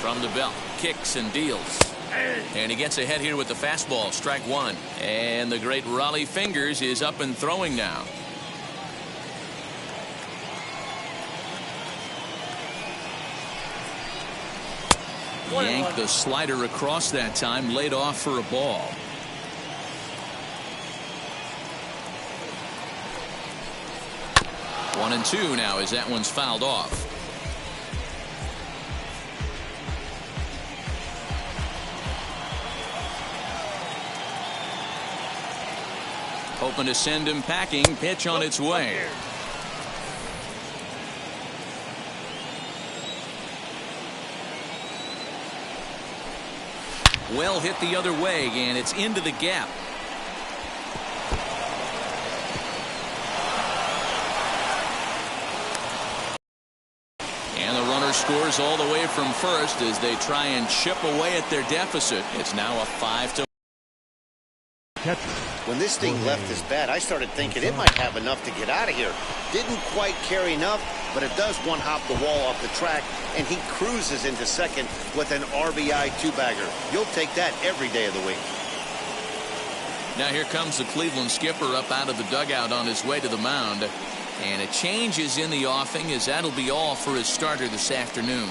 A: From the belt, kicks and deals. And he gets ahead here with the fastball, strike 1. And the great Raleigh Fingers is up and throwing now. Yanked the slider across that time, laid off for a ball. One and 2 now as that one's fouled off. Hoping to send him packing. Pitch on its way. Well hit the other way, and it's into the gap. And the runner scores all the way from first as they try and chip away at their deficit. It's now a 5-1.
B: When this thing left his bat, I started thinking it might have enough to get out of here. Didn't quite carry enough, but it does one-hop the wall off the track, and he cruises into second with an RBI 2-bagger. You'll take that every day of the week.
A: Now here comes the Cleveland skipper up out of the dugout on his way to the mound. And a change is in the offing, as that'll be all for his starter this afternoon.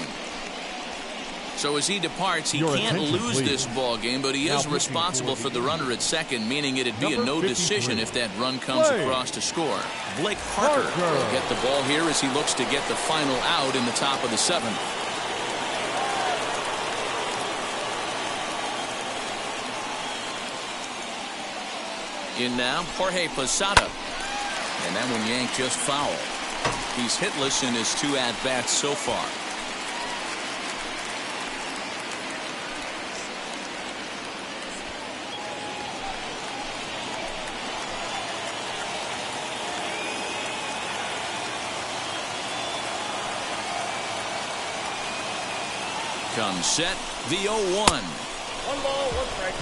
A: So as he departs, he can't lose this ball game, but he is responsible for the runner at second, meaning it'd be a no decision if that run comes across to score. Blake Parker will get the ball here as he looks to get the final out in the top of the seventh. In now, Jorge Posada. And that one yanked just foul. He's hitless in his 2 at-bats so far. Comes set, the 0-1.
E: 1 ball, 1 strike.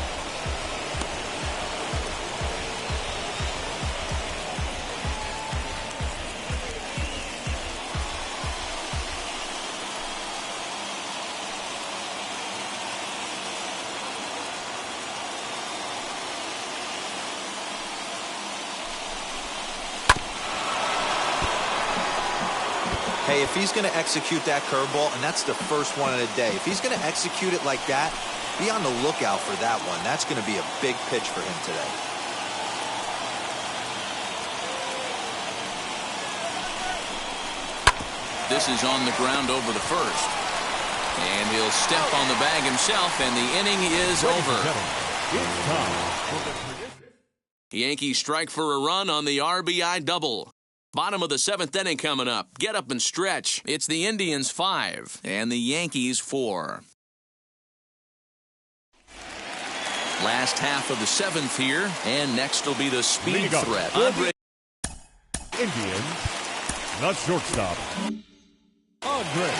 C: Hey, if he's going to execute that curveball, and that's the first one of the day, if he's going to execute it like that, be on the lookout for that one. That's going to be a big pitch for him today.
A: This is on the ground over the first. And he'll step on the bag himself, and the inning is over. The Yankees strike for a run on the RBI double. Bottom of the 7th inning coming up. Get up and stretch. It's the Indians 5 and the Yankees 4. Last half of the 7th here, and next will be the speed threat.
D: Indians, the shortstop, Andre.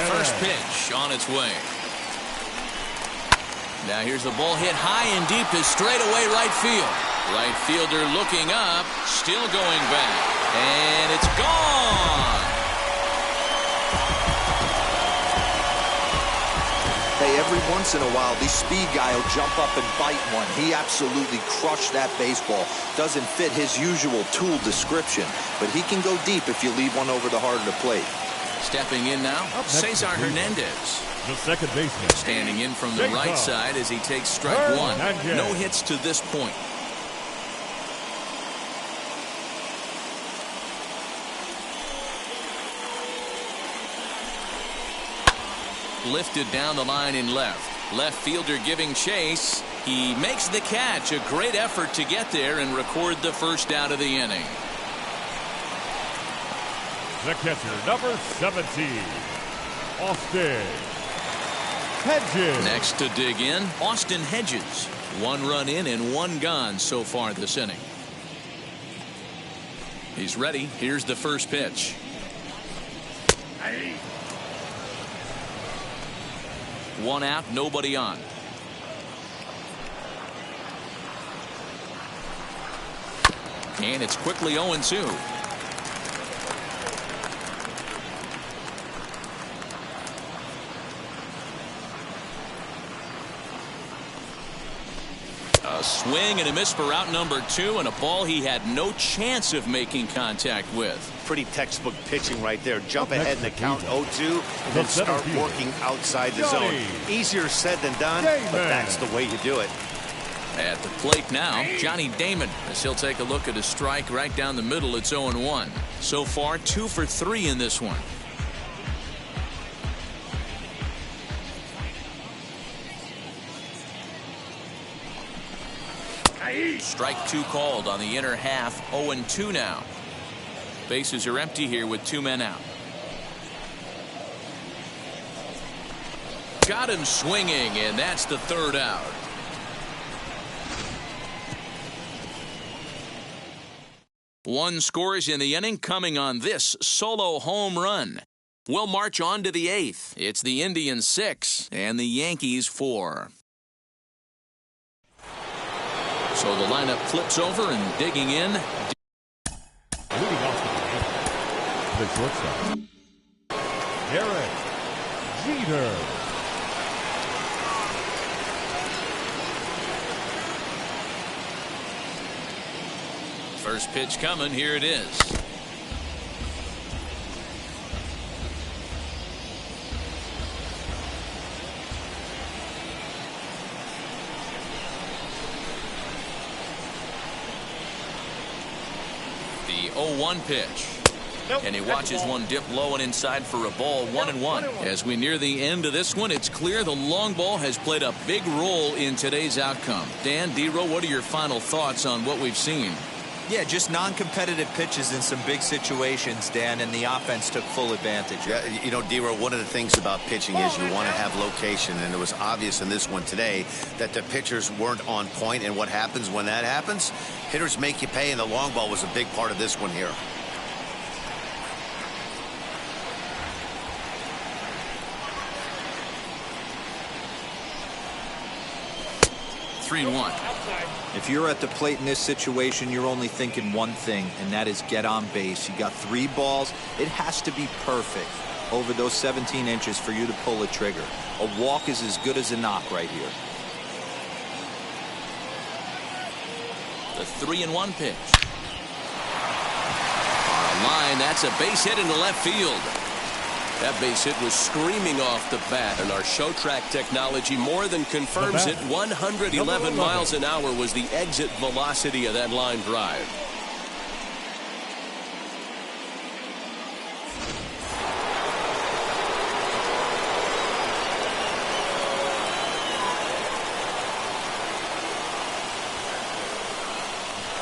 A: First pitch on its way. Now here's the ball hit high and deep to straightaway right field. Right fielder looking up, still going back, and it's gone.
C: Hey, every once in a while, the speed guy will jump up and bite one. He absolutely crushed that baseball. Doesn't fit his usual tool description, but he can go deep if you leave one over the heart of the plate.
A: Stepping in now, Cesar Hernandez.
D: The second baseman.
A: Standing in from the right side as he takes strike 1. No hits to this point. Lifted down the line in left. Left fielder giving chase. He makes the catch. A great effort to get there and record the first out of the inning.
D: The catcher, number 17, Austin Hedges.
A: Next to dig in, Austin Hedges. 1 run in and 1 gone so far this inning. He's ready. Here's the first pitch. 1 out, nobody on. And it's quickly 0-2. A swing and a miss for out number 2, and a ball he had no chance of making contact with.
B: Pretty textbook pitching right there. Jump ahead in the count 0-2 and then start working outside the zone. Easier said than done, but that's the way you do it.
A: At the plate now, Johnny Damon, as he'll take a look at a strike right down the middle. It's 0-1. So far, 2 for 3 in this one. Strike 2 called on the inner half. 0-2 now. Bases are empty here with 2 men out. Got him swinging, and that's the 3rd out. One scores in the inning coming on this solo home run. We'll march on to the 8th. It's the Indians 6 and the Yankees 4. So the lineup flips over and digging in.
D: Leading off the shortstop, Derek Jeter.
A: First pitch coming. Here it is. 0-1 pitch. And he watches one dip low and inside for a ball. 1-1. As we near the end of this one, it's clear the long ball has played a big role in today's outcome. Dan, D-Row, what are your final thoughts on what we've seen?
C: Yeah, just non-competitive pitches in some big situations, Dan, and the offense took full advantage.
B: Yeah, you know, D-Row, one of the things about pitching is you want to have location, and it was obvious in this one today that the pitchers weren't on point, and what happens when that happens? Hitters make you pay, and the long ball was a big part of this one here.
C: If you're at the plate in this situation, you're only thinking one thing, and that is get on base. You got 3 balls. It has to be perfect over those 17 inches for you to pull a trigger. A walk is as good as a knock right here.
A: The 3-1 pitch. On a line, that's a base hit into left field. That base hit was screaming off the bat.
G: And our show track technology more than confirms it. 111 miles an hour was the exit velocity of that line drive.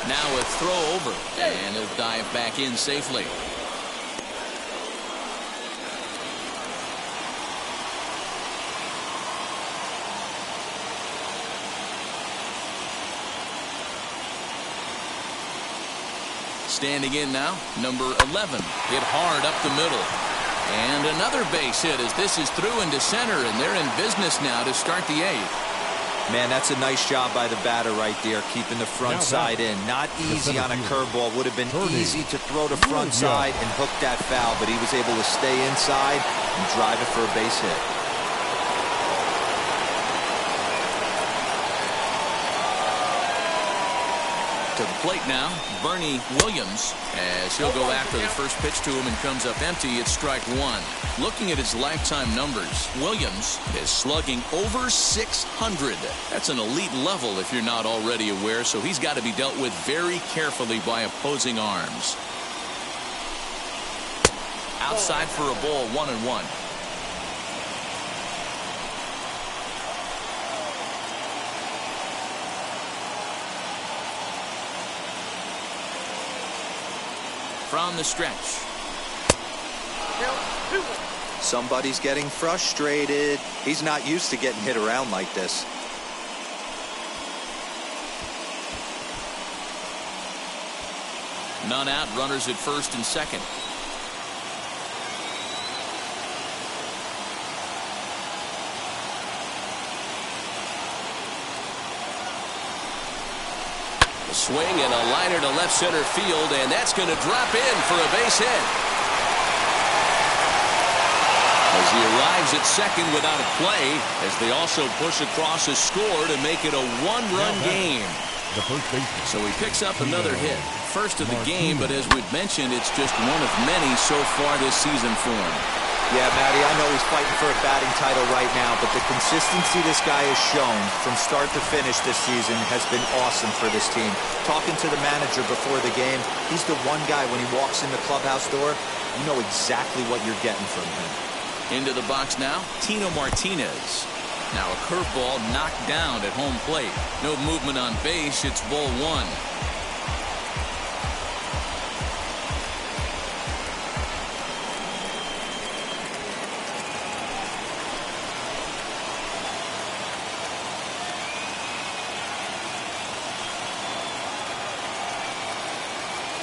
A: Now a throw over, and he'll dive back in safely. Standing in now, number 11, hit hard up the middle. And another base hit as this is through into center, and they're in business now to start the 8th.
C: Man, that's a nice job by the batter right there, keeping the front side in. Not easy on a curveball. Would have been easy to throw the front side and hook that foul, but he was able to stay inside and drive it for a base hit.
A: To the plate now, Bernie Williams, as he'll go after the first pitch to him and comes up empty. It's strike 1. Looking at his lifetime numbers, Williams is slugging over 600. That's an elite level if you're not already aware, so he's got to be dealt with very carefully by opposing arms. Outside for a ball, 1-1. From the stretch.
C: Somebody's getting frustrated. He's not used to getting hit around like this.
A: None out, runners at first and second. Swing and a liner to left center field, and that's going to drop in for a base hit. As he arrives at second without a play, as they also push across a score to make it a 1-run game. So he picks up another hit. First of the game, but as we've mentioned, it's just one of many so far this season for him.
C: Yeah, Matty, I know he's fighting for a batting title right now, but the consistency this guy has shown from start to finish this season has been awesome for this team. Talking to the manager before the game, he's the one guy when he walks in the clubhouse door, you know exactly what you're getting from him.
A: Into the box now, Tino Martinez. Now a curveball knocked down at home plate. No movement on base, it's ball 1.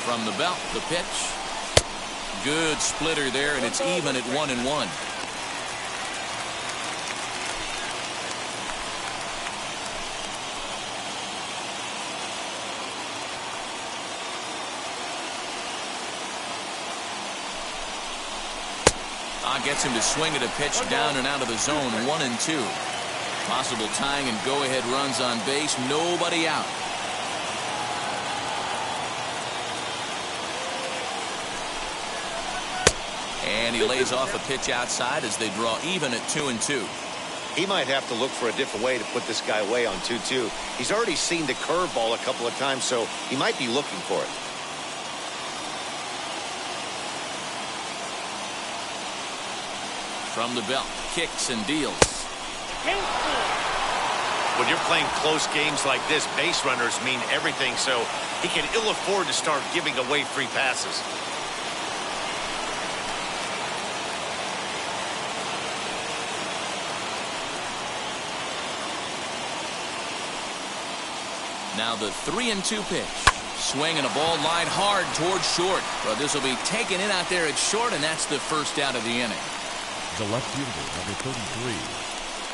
A: From the belt, the pitch. Good splitter there, and it's even at 1-1. Gets him to swing at a pitch down and out of the zone. 1-2. Possible tying and go-ahead runs on base. Nobody out. And he lays off a pitch outside as they draw even at 2-2.
B: He might have to look for a different way to put this guy away on 2-2. He's already seen the curveball a couple of times, so he might be looking for it.
A: From the belt, kicks and deals.
B: When you're playing close games like this, base runners mean everything, so he can ill afford to start giving away free passes.
A: Now the 3-2 pitch. Swing and a ball lined hard towards short. But this will be taken in out there at short, and that's the first out of the inning.
D: The left fielder, number 33,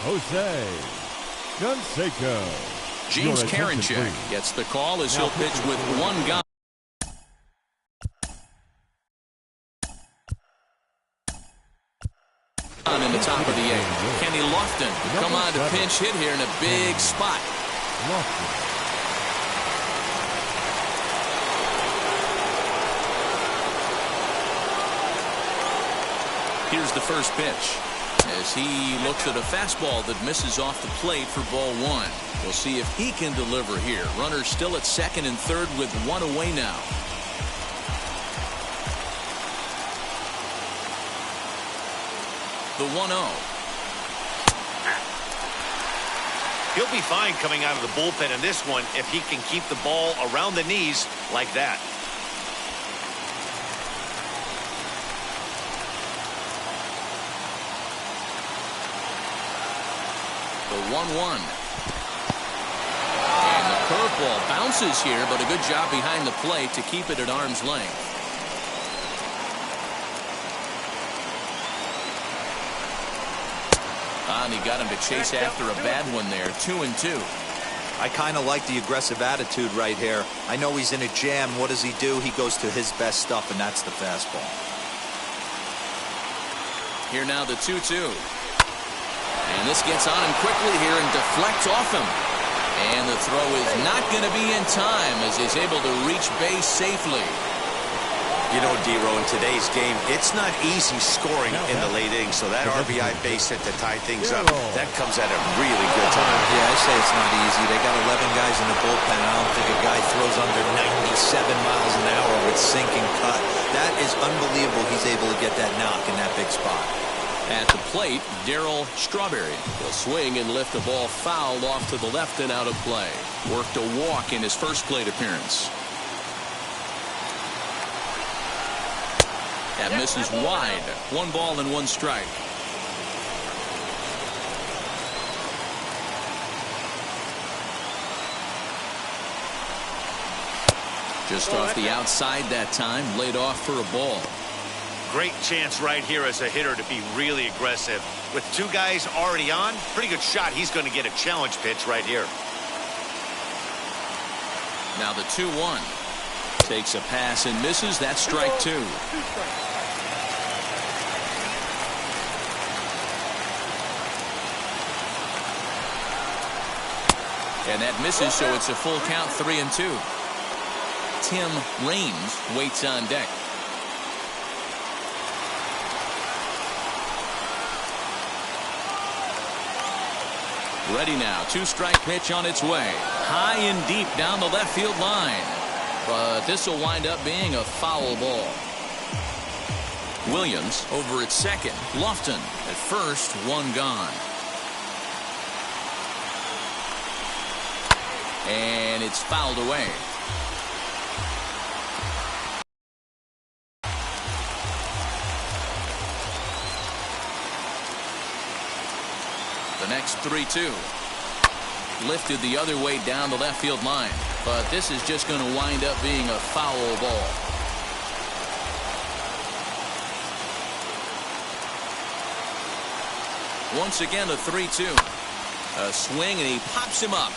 D: Jose Canseco.
A: James Karinchak gets the call as he'll pitch with one gun. In the top of the eighth, Kenny Lofton come on to pinch hit here in a big spot. Here's the first pitch as he looks at a fastball that misses off the plate for ball one. We'll see if he can deliver here. Runners still at second and third with one away now. The 1-0.
B: He'll be fine coming out of the bullpen in this one if he can keep the ball around the knees like that.
A: The 1-1. And the curveball bounces here, but a good job behind the plate to keep it at arm's length. And he got him to chase after a bad one there. 2-2.
C: I kind of like the aggressive attitude right here. I know he's in a jam. What does he do? He goes to his best stuff, and that's the fastball.
A: Here now the 2-2. And this gets on him quickly here and deflects off him. And the throw is not going to be in time as he's able to reach base safely.
B: You know, D-Row, in today's game, it's not easy scoring in the late innings, so that RBI base hit to tie things up, that comes at a really good time.
C: Yeah, I say it's not easy. They got 11 guys in the bullpen. I don't think a guy throws under 97 miles an hour with sinking cut. That is unbelievable. He's able to get that knock in that big spot.
G: At the plate, Daryl Strawberry will swing and lift the ball foul off to the left and out of play.
A: Worked a walk in his first plate appearance. That misses wide. 1 ball and 1 strike. Just off the outside that time, laid off for a ball.
B: Great chance right here as a hitter to be really aggressive. With 2 guys already on, pretty good shot he's going to get a challenge pitch right here.
A: Now the 2-1. Takes a pass and misses. That's strike 2. And that misses, so it's a full count, 3-2. Tim Raines waits on deck. Ready now. 2-strike pitch on its way. High and deep down the left field line. But this will wind up being a foul ball. Williams over at second. Lofton at first. 1 gone. And it's fouled away. The next 3-2. Lifted the other way down the left field line. But this is just going to wind up being a foul ball. Once again, a 3-2. A swing, and he pops him up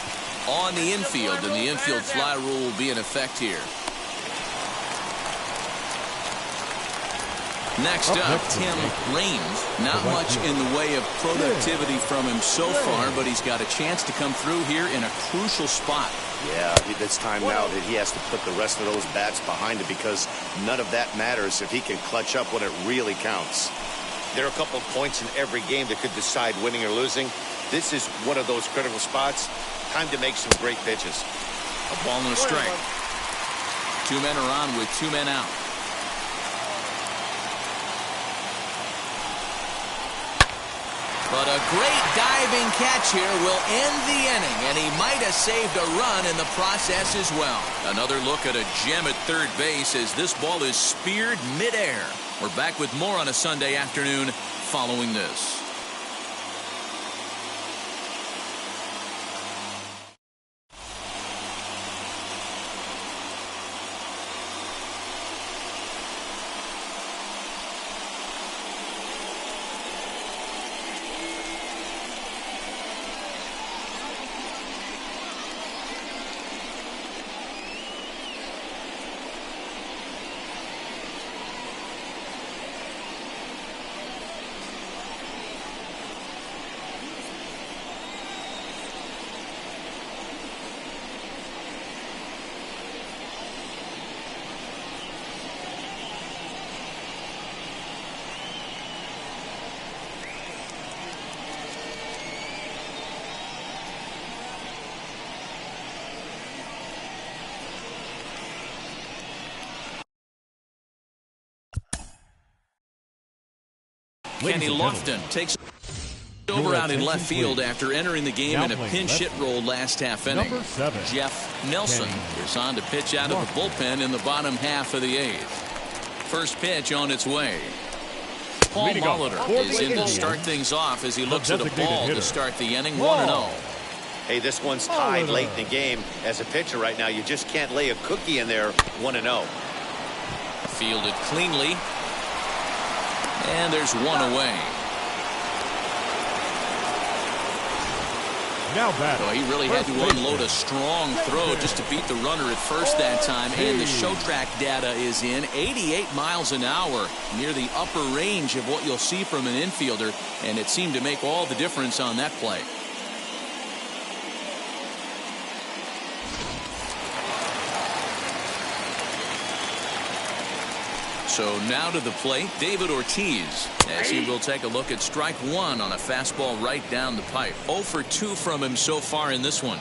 A: on the infield, and the infield fly rule will be in effect here. Next up, Tim Raines. Not much in the way of productivity from him so far, but he's got a chance to come through here in a crucial spot.
B: Yeah, it's time now that he has to put the rest of those bats behind it, because none of that matters if he can clutch up when it really counts. There are a couple of points in every game that could decide winning or losing. This is one of those critical spots. Time to make some great pitches.
A: A ball and a strike. 2 men are on with 2 men out. But a great diving catch here will end the inning, and he might have saved a run in the process as well. Another look at a gem at third base as this ball is speared midair. We're back with more on a Sunday afternoon following this. Kenny Lofton takes over out in left field after entering the game in a pinch hit role last half inning. Jeff Nelson is on to pitch out of the bullpen in the bottom half of the eighth. First pitch on its way. Paul Molitor is in to start things off as he looks at a ball to start the inning. 1-0.
B: Hey, this one's tied late in the game. As a pitcher right now, you just can't lay a cookie in there. 1-0.
A: Fielded cleanly. And there's one away.
D: Now back.
A: So he really had to unload a strong throw just to beat the runner at first that time. And the show track data is in. 88 miles an hour, near the upper range of what you'll see from an infielder. And it seemed to make all the difference on that play. So now to the plate, David Ortiz, as he will take a look at strike one on a fastball right down the pipe. 0 for 2 from him so far in this one.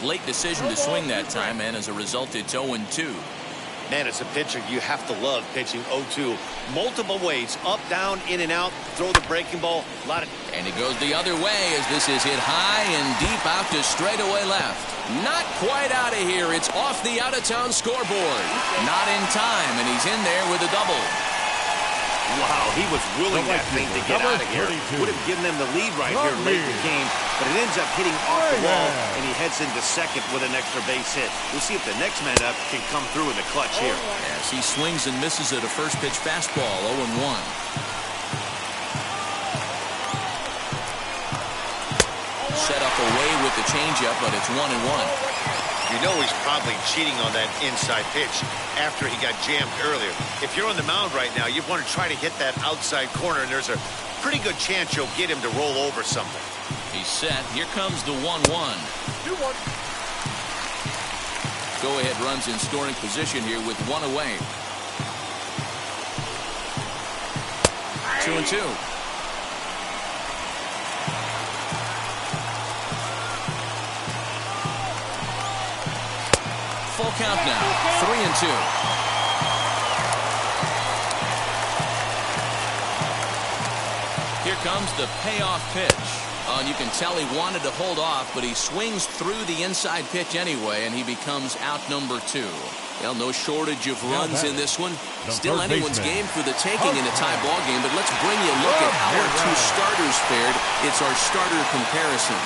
A: Late decision to swing that time, and as a result, it's 0-2.
B: Man, as a pitcher, you have to love pitching 0-2. Multiple ways, up, down, in and out, throw the breaking ball.
A: And it goes the other way as this is hit high and deep out to straightaway left. Not quite out of here. It's off the out-of-town scoreboard. Not in time, and he's in there with a double.
B: Wow, he was willing that thing to get out of here. Would have given them the lead right here late in the game, but it ends up hitting off the wall, and he heads into second with an extra base hit. We'll see if the next man up can come through in the clutch here.
A: As he swings and misses at a first pitch fastball, 0-1. Set up away with the changeup, but it's 1-1.
B: You know he's probably cheating on that inside pitch after he got jammed earlier. If you're on the mound right now, you want to try to hit that outside corner, and there's a pretty good chance you'll get him to roll over something.
A: He's set. Here comes the 1-1.
E: 2-1.
A: Go-ahead runs in scoring position here with one away. 2-2. Full count now. 3-2. Here comes the payoff pitch. And you can tell he wanted to hold off, but he swings through the inside pitch anyway, and he becomes out number 2. Well, no shortage of runs in this one. Still anyone's game for the taking in a tie ball game, but let's bring you a look at how our two starters fared. It's our starter comparison.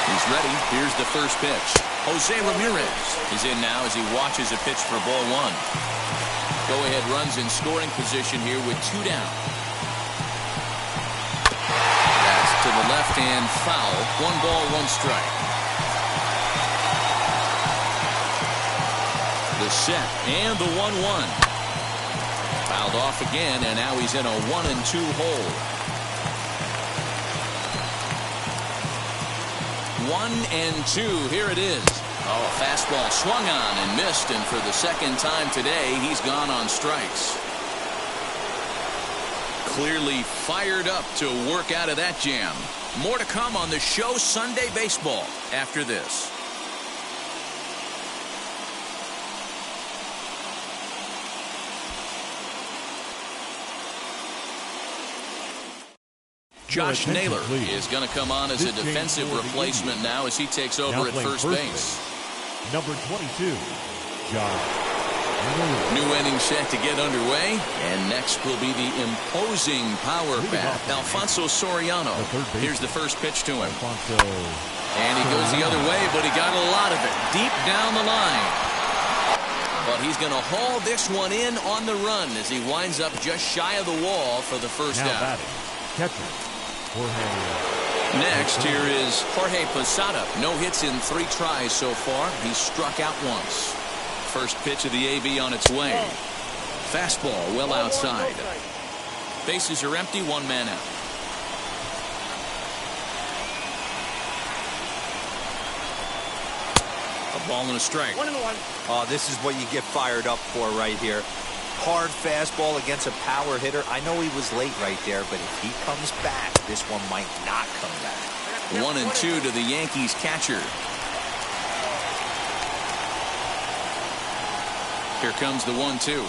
A: He's ready. Here's the first pitch. Jose Ramirez is in now as he watches a pitch for ball 1. Go-ahead runs in scoring position here with 2 down. That's to the left hand foul. 1 ball, 1 strike. The set and the 1-1. Fouled off again, and now he's in a 1-2 hole. 1-2. Here it is. Oh, a fastball swung on and missed, and for the second time today, he's gone on strikes. Clearly fired up to work out of that jam. More to come on the show Sunday Baseball after this. Josh Naylor is going to come on as a defensive replacement now as he takes over at first base.
D: Number 22, Josh.
A: New inning set to get underway, and next will be the imposing power bat, Alfonso Soriano. Here's the first pitch to him. And he goes the other way, but he got a lot of it deep down the line. But he's going to haul this one in on the run as he winds up just shy of the wall for the first out.
D: Catcher, Jorge.
A: Next, here is Jorge Posada. No hits in 3 tries so far. He's struck out once. First pitch of the AB on its way. Fastball well outside. Bases are empty, 1 man out. A ball and a strike.
E: 1-1.
C: Oh, this is what you get fired up for right here. Hard fastball against a power hitter. I know he was late right there, but if he comes back, this one might not come back.
A: 1-2 to the Yankees catcher. Here comes the 1-2.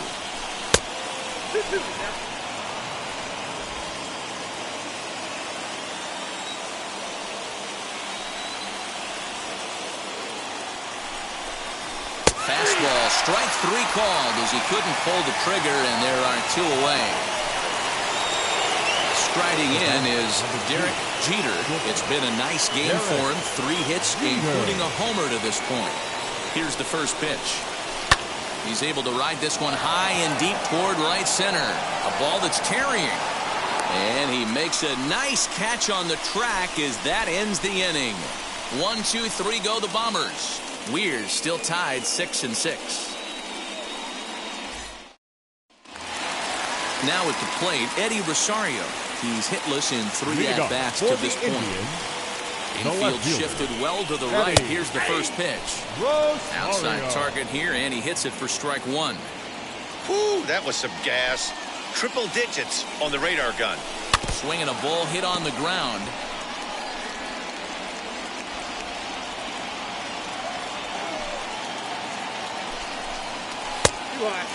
A: Fastball, strike 3 called as he couldn't pull the trigger, and there are 2 away. Striding in is Derek Jeter. It's been a nice game for him. 3 hits, including a homer to this point. Here's the first pitch. He's able to ride this one high and deep toward right center. A ball that's tarrying. And he makes a nice catch on the track as that ends the inning. 1, 2, 3 go the Bombers. Weir's still tied 6-6. Now at the plate, Eddie Rosario. He's hitless in 3 at-bats to this point. Infield shifted well to the right. Here's the first pitch. Outside target here, and he hits it for strike 1.
B: Whew, that was some gas. Triple digits on the radar gun.
A: Swinging a ball hit on the ground.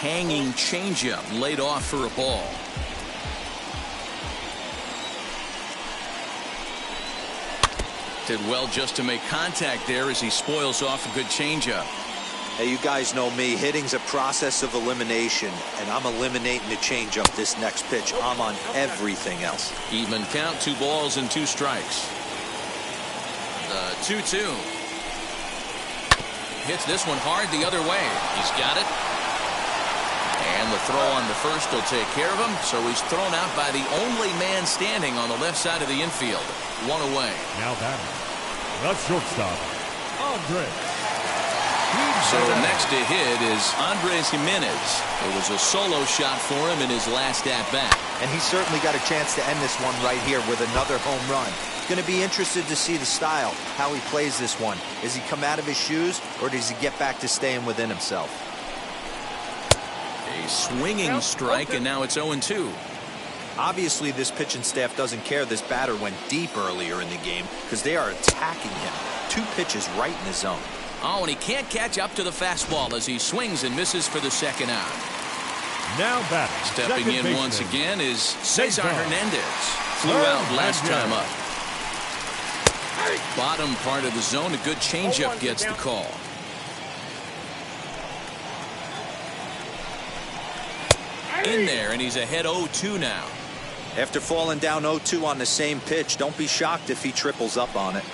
A: Hanging changeup laid off for a ball. Did well just to make contact there as he spoils off a good changeup.
C: Hey, you guys know me. Hitting's a process of elimination, and I'm eliminating the changeup this next pitch. I'm on everything else.
A: Even count, 2 balls and 2 strikes. The 2-2. Hits this one hard the other way. He's got it. And the throw on the first will take care of him, so he's thrown out by the only man standing on the left side of the infield. 1 away.
D: Now batting, the shortstop, Andres.
A: So next to hit is Andres Jimenez. It was a solo shot for him in his last at-bat.
C: And he certainly got a chance to end this one right here with another home run. Going to be interested to see the style, how he plays this one. Does he come out of his shoes, or does he get back to staying within himself?
A: A swinging strike, and now it's 0-2.
C: Obviously, this pitching staff doesn't care this batter went deep earlier in the game because they are attacking him. 2 pitches right in the zone.
A: Oh, and he can't catch up to the fastball as he swings and misses for the second out.
D: Now batting,
A: stepping in once again is Cesar Hernandez. Flew out last time up. Bottom part of the zone, a good changeup gets the call. In there, and he's ahead 0-2 now.
C: After falling down 0-2 on the same pitch, don't be shocked if he triples up on it.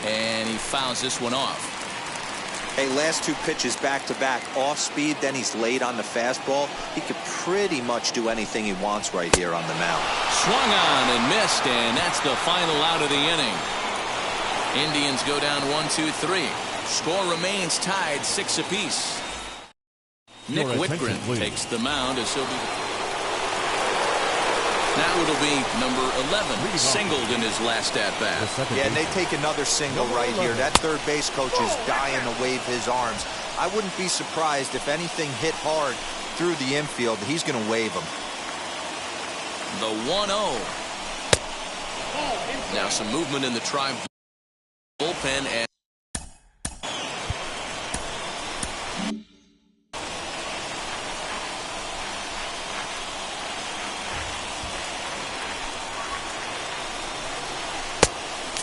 A: And he fouls this one off.
C: Hey, last 2 pitches back-to-back, off speed, then he's late on the fastball. He could pretty much do anything he wants right here on the mound.
A: Swung on and missed, and that's the final out of the inning. Indians go down 1-2-3. Score remains tied 6 apiece. Nick Whitgren takes the mound as he'll be. Now it'll be number 11, singled in his last at-bat.
C: Yeah, and they take another single right here. That third base coach is dying to wave his arms. I wouldn't be surprised if anything hit hard through the infield. He's going to wave them.
A: The 1-0. Now some movement in the Tribe bullpen, and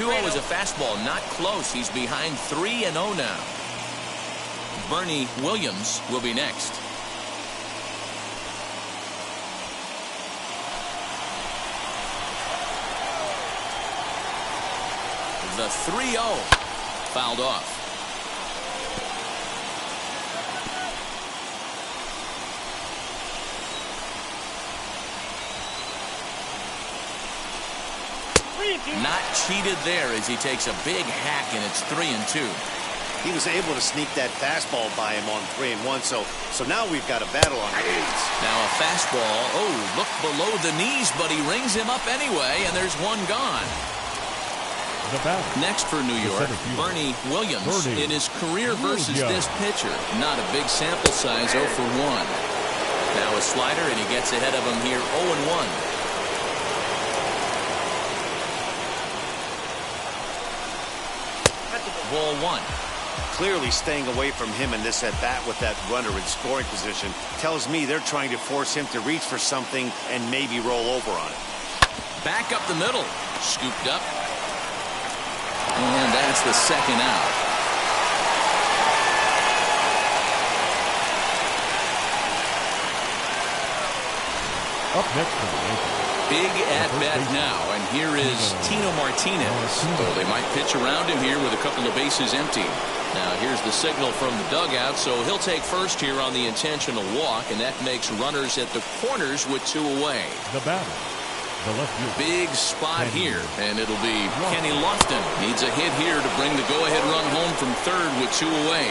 A: 2-0 is a fastball, not close. He's behind 3-0 now. Bernie Williams will be next. The 3-0 fouled off. Not cheated there as he takes a big hack, and it's 3-2.
B: He was able to sneak that fastball by him on 3-1, so now we've got a battle on our hands.
A: Now a fastball. Oh, look below the knees, but he rings him up anyway, and there's one gone. Next for New York, Bernie Williams in his career versus this pitcher. Not a big sample size, 0 for 1. Now a slider, and he gets ahead of him here, 0-1. Ball 1.
B: Clearly staying away from him in this at-bat with that runner in scoring position tells me they're trying to force him to reach for something and maybe roll over on it.
A: Back up the middle. Scooped up. And that's the second out.
D: Up next for the Yankees.
A: Big at-bat now, and here is Tino Martinez. So they might pitch around him here with a couple of bases empty. Now here's the signal from the dugout, so he'll take first here on the intentional walk, and that makes runners at the corners with 2 away.
D: The batter, the left fielder.
A: Big spot here, and it'll be Kenny Lofton. Needs a hit here to bring the go-ahead run home from third with 2 away.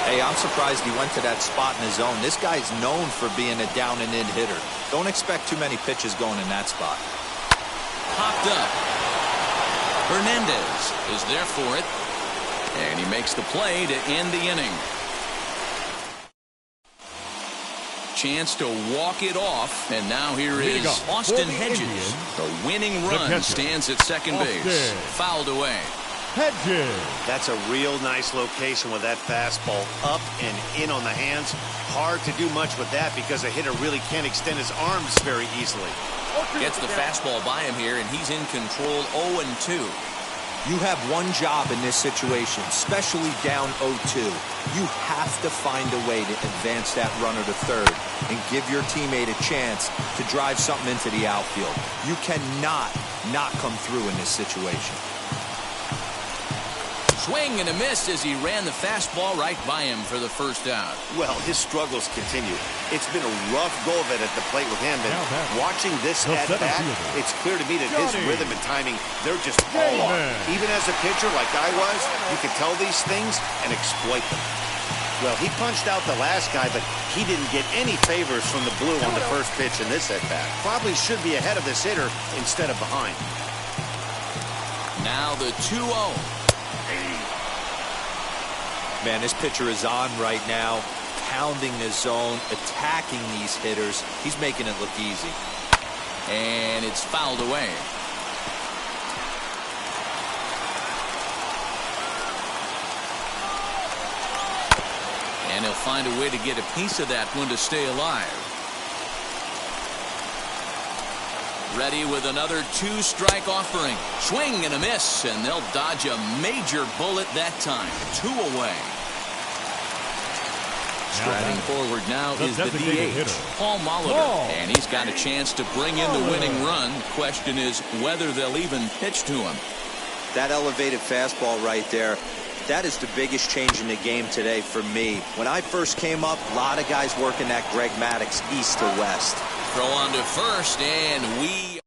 C: Hey, I'm surprised he went to that spot in his zone. This guy's known for being a down-and-in hitter. Don't expect too many pitches going in that spot.
A: Popped up. Hernandez is there for it. And he makes the play to end the inning. Chance to walk it off. And now here is Austin Hedges. The winning run stands at second base. Fouled away.
D: Hedges.
B: That's a real nice location with that fastball up and in on the hands. Hard to do much with that because a hitter really can't extend his arms very easily.
A: Gets the fastball by him here, and he's in control 0-2.
C: You have one job in this situation, especially down 0-2. You have to find a way to advance that runner to third and give your teammate a chance to drive something into the outfield. You cannot not come through in this situation.
A: Swing and a miss as he ran the fastball right by him for the first out.
B: Well, his struggles continue. It's been a rough go of it at the plate with him, and watching this at-bat, it's clear to me that his rhythm and timing, they're just all off. Even as a pitcher like I was, you could tell these things and exploit them. Well, he punched out the last guy, but he didn't get any favors from the blue on the first pitch in this at-bat. Probably should be ahead of this hitter instead of behind.
A: Now the 2-0.
C: Man, this pitcher is on right now, pounding the zone, attacking these hitters. He's making it look easy.
A: And it's fouled away. And he'll find a way to get a piece of that one to stay alive. Ready with another 2-strike offering. Swing and a miss, and they'll dodge a major bullet that time. 2 away. Striding forward now is the DH, Paul Molitor, and he's got a chance to bring in the winning run. Question is whether they'll even pitch to him.
C: That elevated fastball right there, that is the biggest change in the game today for me. When I first came up, a lot of guys working that Greg Maddux east to west.
A: Throw on to first, and we...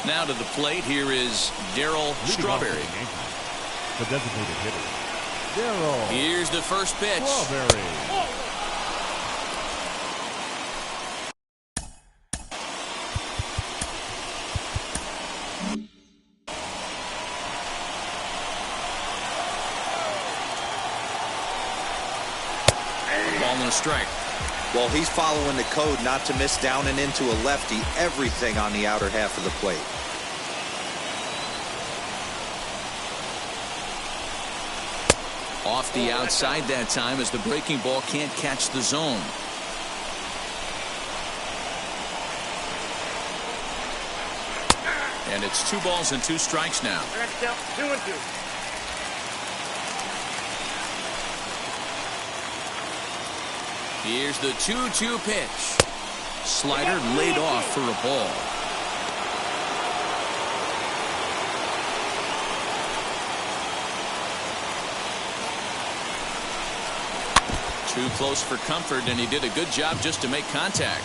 A: Now to the plate, here is Daryl Strawberry.
D: The designated hitter, Daryl.
A: Here's the first pitch.
D: Strawberry.
A: Ball and a strike.
C: Well, he's following the code not to miss down and into a lefty. Everything on the outer half of the plate.
A: Off the outside that time as the breaking ball can't catch the zone. And it's 2 balls and 2 strikes now.
E: I got to count 2 and 2.
A: Here's the 2-2 pitch. Slider laid off for a ball. Too close for comfort, and he did a good job just to make contact.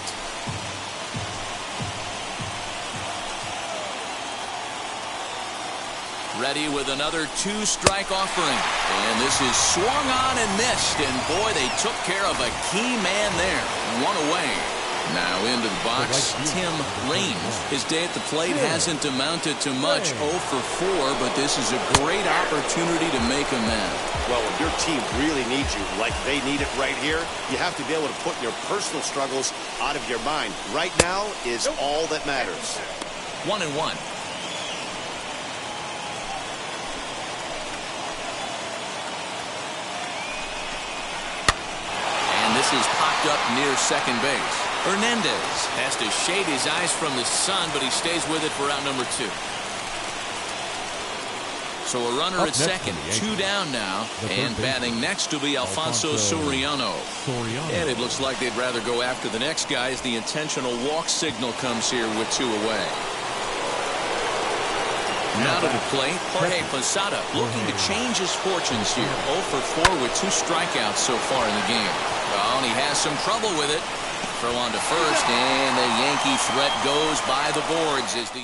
A: Ready with another 2-strike offering. And this is swung on and missed. And boy, they took care of a key man there. 1 away. Now into the box, Tim Raines. His day at the plate hasn't amounted to much. 0 for 4, but this is a great opportunity to make amends.
B: Well, when your team really needs you, like they need it right here, you have to be able to put your personal struggles out of your mind. Right now is all that matters.
A: 1-1. This is popped up near second base. Hernandez has to shade his eyes from the sun, but he stays with it for out number 2. So a runner at second, 2 down now, and batting next to be Alfonso Soriano. And it looks like they'd rather go after the next guy as the intentional walk signal comes here with 2 away. Now to the plate, Jorge Posada looking to change his fortunes here. 0 for 4 with 2 strikeouts so far in the game. Well, and he has some trouble with it. Throw on to first, and the Yankee threat goes by the boards as the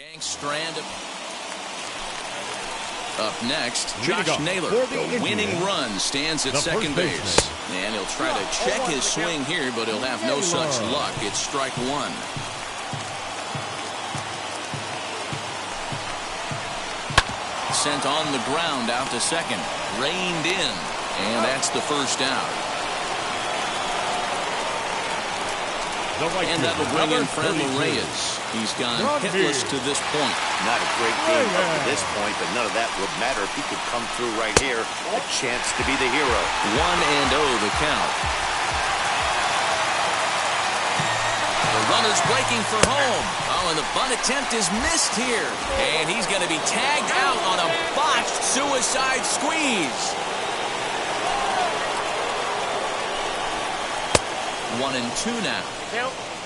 A: Yanks strand. Up next, Josh Naylor, the winning run, stands at second base. And he'll try to check his swing here, but he'll have no such luck. It's strike 1. Sent on the ground out to second. Reined in. And that's the first out. And that will bring in Franmil Reyes. He's gone hitless to this point.
B: Not a great game up to this point, but none of that would matter if he could come through right here. A chance to be the hero.
A: 1-0 the count. The runner's breaking for home. Oh, and the bunt attempt is missed here. And he's going to be tagged out on a botched suicide squeeze. 1-2 now.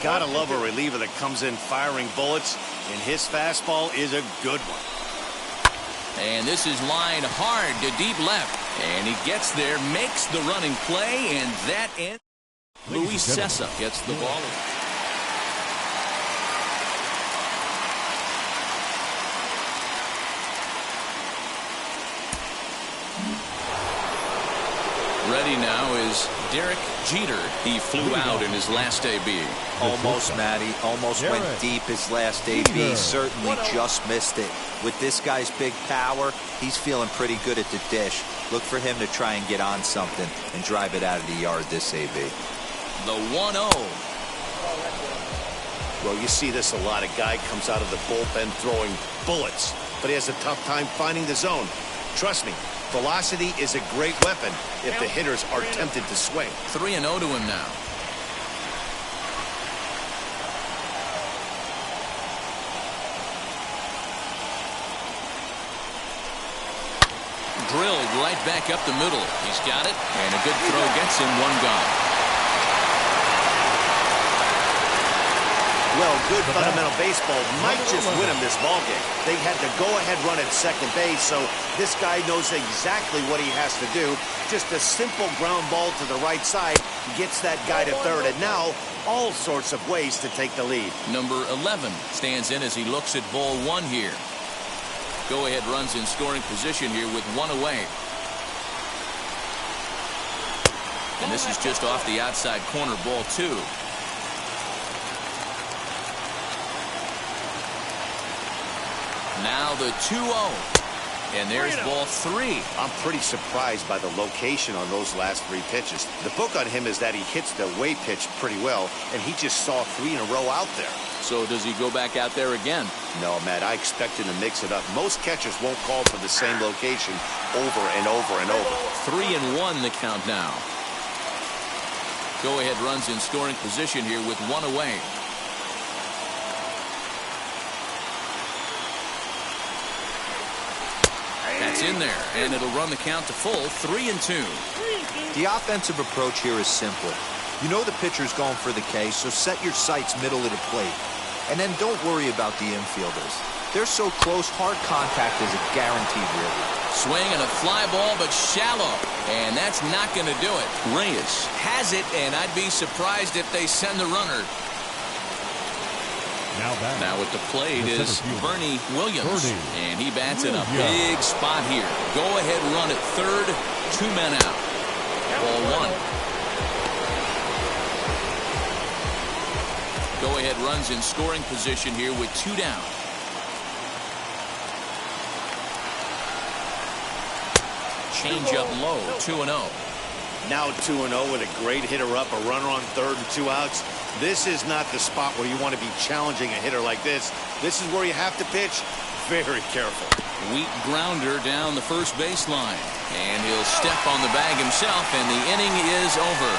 B: Gotta love a reliever that comes in firing bullets, and his fastball is a good one.
A: And this is lined hard to deep left. And he gets there, makes the running play, and that ends. Luis Cesar gets the ball. Ready now is Derek Jeter. He flew out in his last AB.
C: Almost, Matty. Almost went deep his last AB. Certainly just missed it. With this guy's big power, he's feeling pretty good at the dish. Look for him to try and get on something and drive it out of the yard this AB.
A: The 1-0.
B: Well, you see this a lot. A guy comes out of the bullpen throwing bullets, but he has a tough time finding the zone. Trust me, velocity is a great weapon if the hitters are tempted to swing.
A: 3-0 to him now. Drilled right back up the middle. He's got it, and a good throw gets him 1 gone.
B: Well, good fundamental baseball might just win him this ballgame. They had the go-ahead run at second base, so this guy knows exactly what he has to do. Just a simple ground ball to the right side gets that guy to third, and now all sorts of ways to take the lead.
A: Number 11 stands in as he looks at ball 1 here. Go-ahead runs in scoring position here with 1 away. And this is just off the outside corner, ball 2. Now the 2-0. And there's ball 3.
B: I'm pretty surprised by the location on those last 3 pitches. The book on him is that he hits the way pitch pretty well, and he just saw 3 in a row out there.
A: So does he go back out there again?
B: No, Matt, I expect him to mix it up. Most catchers won't call for the same location over and over and over.
A: 3-1 the count now. Go-ahead runs in scoring position here with 1 away. That's in there, and it'll run the count to full 3-2.
C: The offensive approach here is simple. You know the pitcher's going for the K, so set your sights middle of the plate. And then don't worry about the infielders. They're so close, hard contact is a guaranteed ribby.
A: Swing and a fly ball, but shallow. And that's not going to do it. Reyes has it, and I'd be surprised if they send the runner. Now at the plate is Bernie Williams. And he bats in a big spot here. Go ahead run at third. 2 men out. Ball 1. Go ahead runs in scoring position here with 2 down. Change up low, 2-0.
B: Now 2-0 with a great hitter up, a runner on third and 2 outs. This is not the spot where you want to be challenging a hitter like this. This is where you have to pitch very careful.
A: Weak grounder down the first baseline. And he'll step on the bag himself, and the inning is over.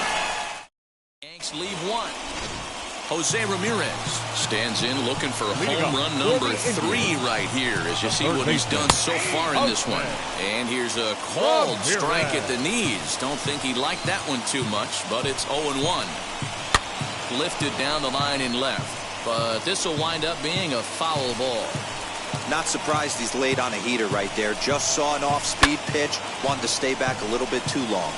A: Yanks leave 1. Jose Ramirez stands in looking for home run number 3 right here, as you see what he's done so far in this one. And here's a called strike at the knees. Don't think he liked that one too much, but it's 0-1. Lifted down the line in left, but this will wind up being a foul ball.
C: Not surprised he's laid on a heater right there. Just saw an off-speed pitch, wanted to stay back a little bit too long.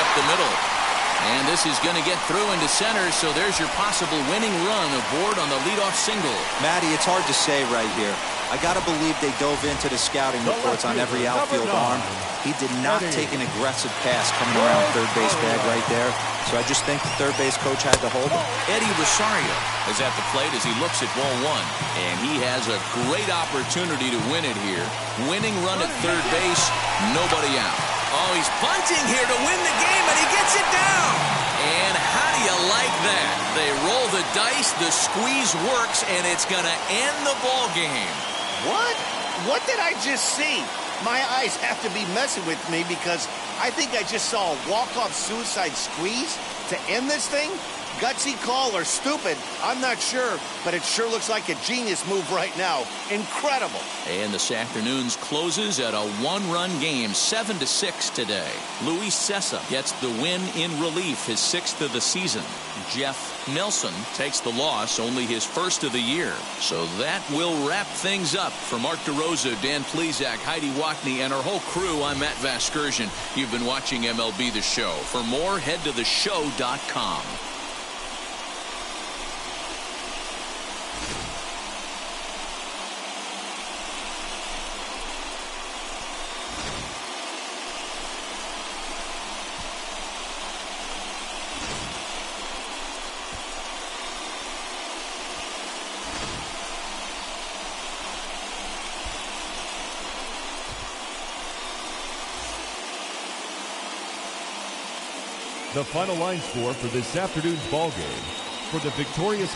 A: The middle, and this is going to get through into center, so there's your possible winning run aboard on the leadoff single.
C: Matty, it's hard to say right here. I gotta believe they dove into the scouting reports on every outfield arm. He did not take an aggressive pass coming around third base bag right there, so I just think the third base coach had to hold him.
A: Eddie Rosario is at the plate as he looks at ball 1, and he has a great opportunity to win it here. Winning run at third base, nobody out. Oh, he's bunting here to win the game, and he gets it down. And how do you like that? They roll the dice, the squeeze works, and it's going to end the ball game.
B: What? What did I just see? My eyes have to be messing with me because I think I just saw a walk-off suicide squeeze to end this thing. Gutsy call or stupid, I'm not sure, but it sure looks like a genius move right now. Incredible.
A: And this afternoon's closes at a 1-run game, 7-6 today. Luis Cessa gets the win in relief, his 6th of the season. Jeff Nelson takes the loss, only his 1st of the year. So that will wrap things up. For Mark DeRosa, Dan Plesac, Heidi Wackney, and our whole crew, I'm Matt Vasgersian. You've been watching MLB The Show. For more, head to theshow.com.
D: The final line score for this afternoon's ball game. For the victorious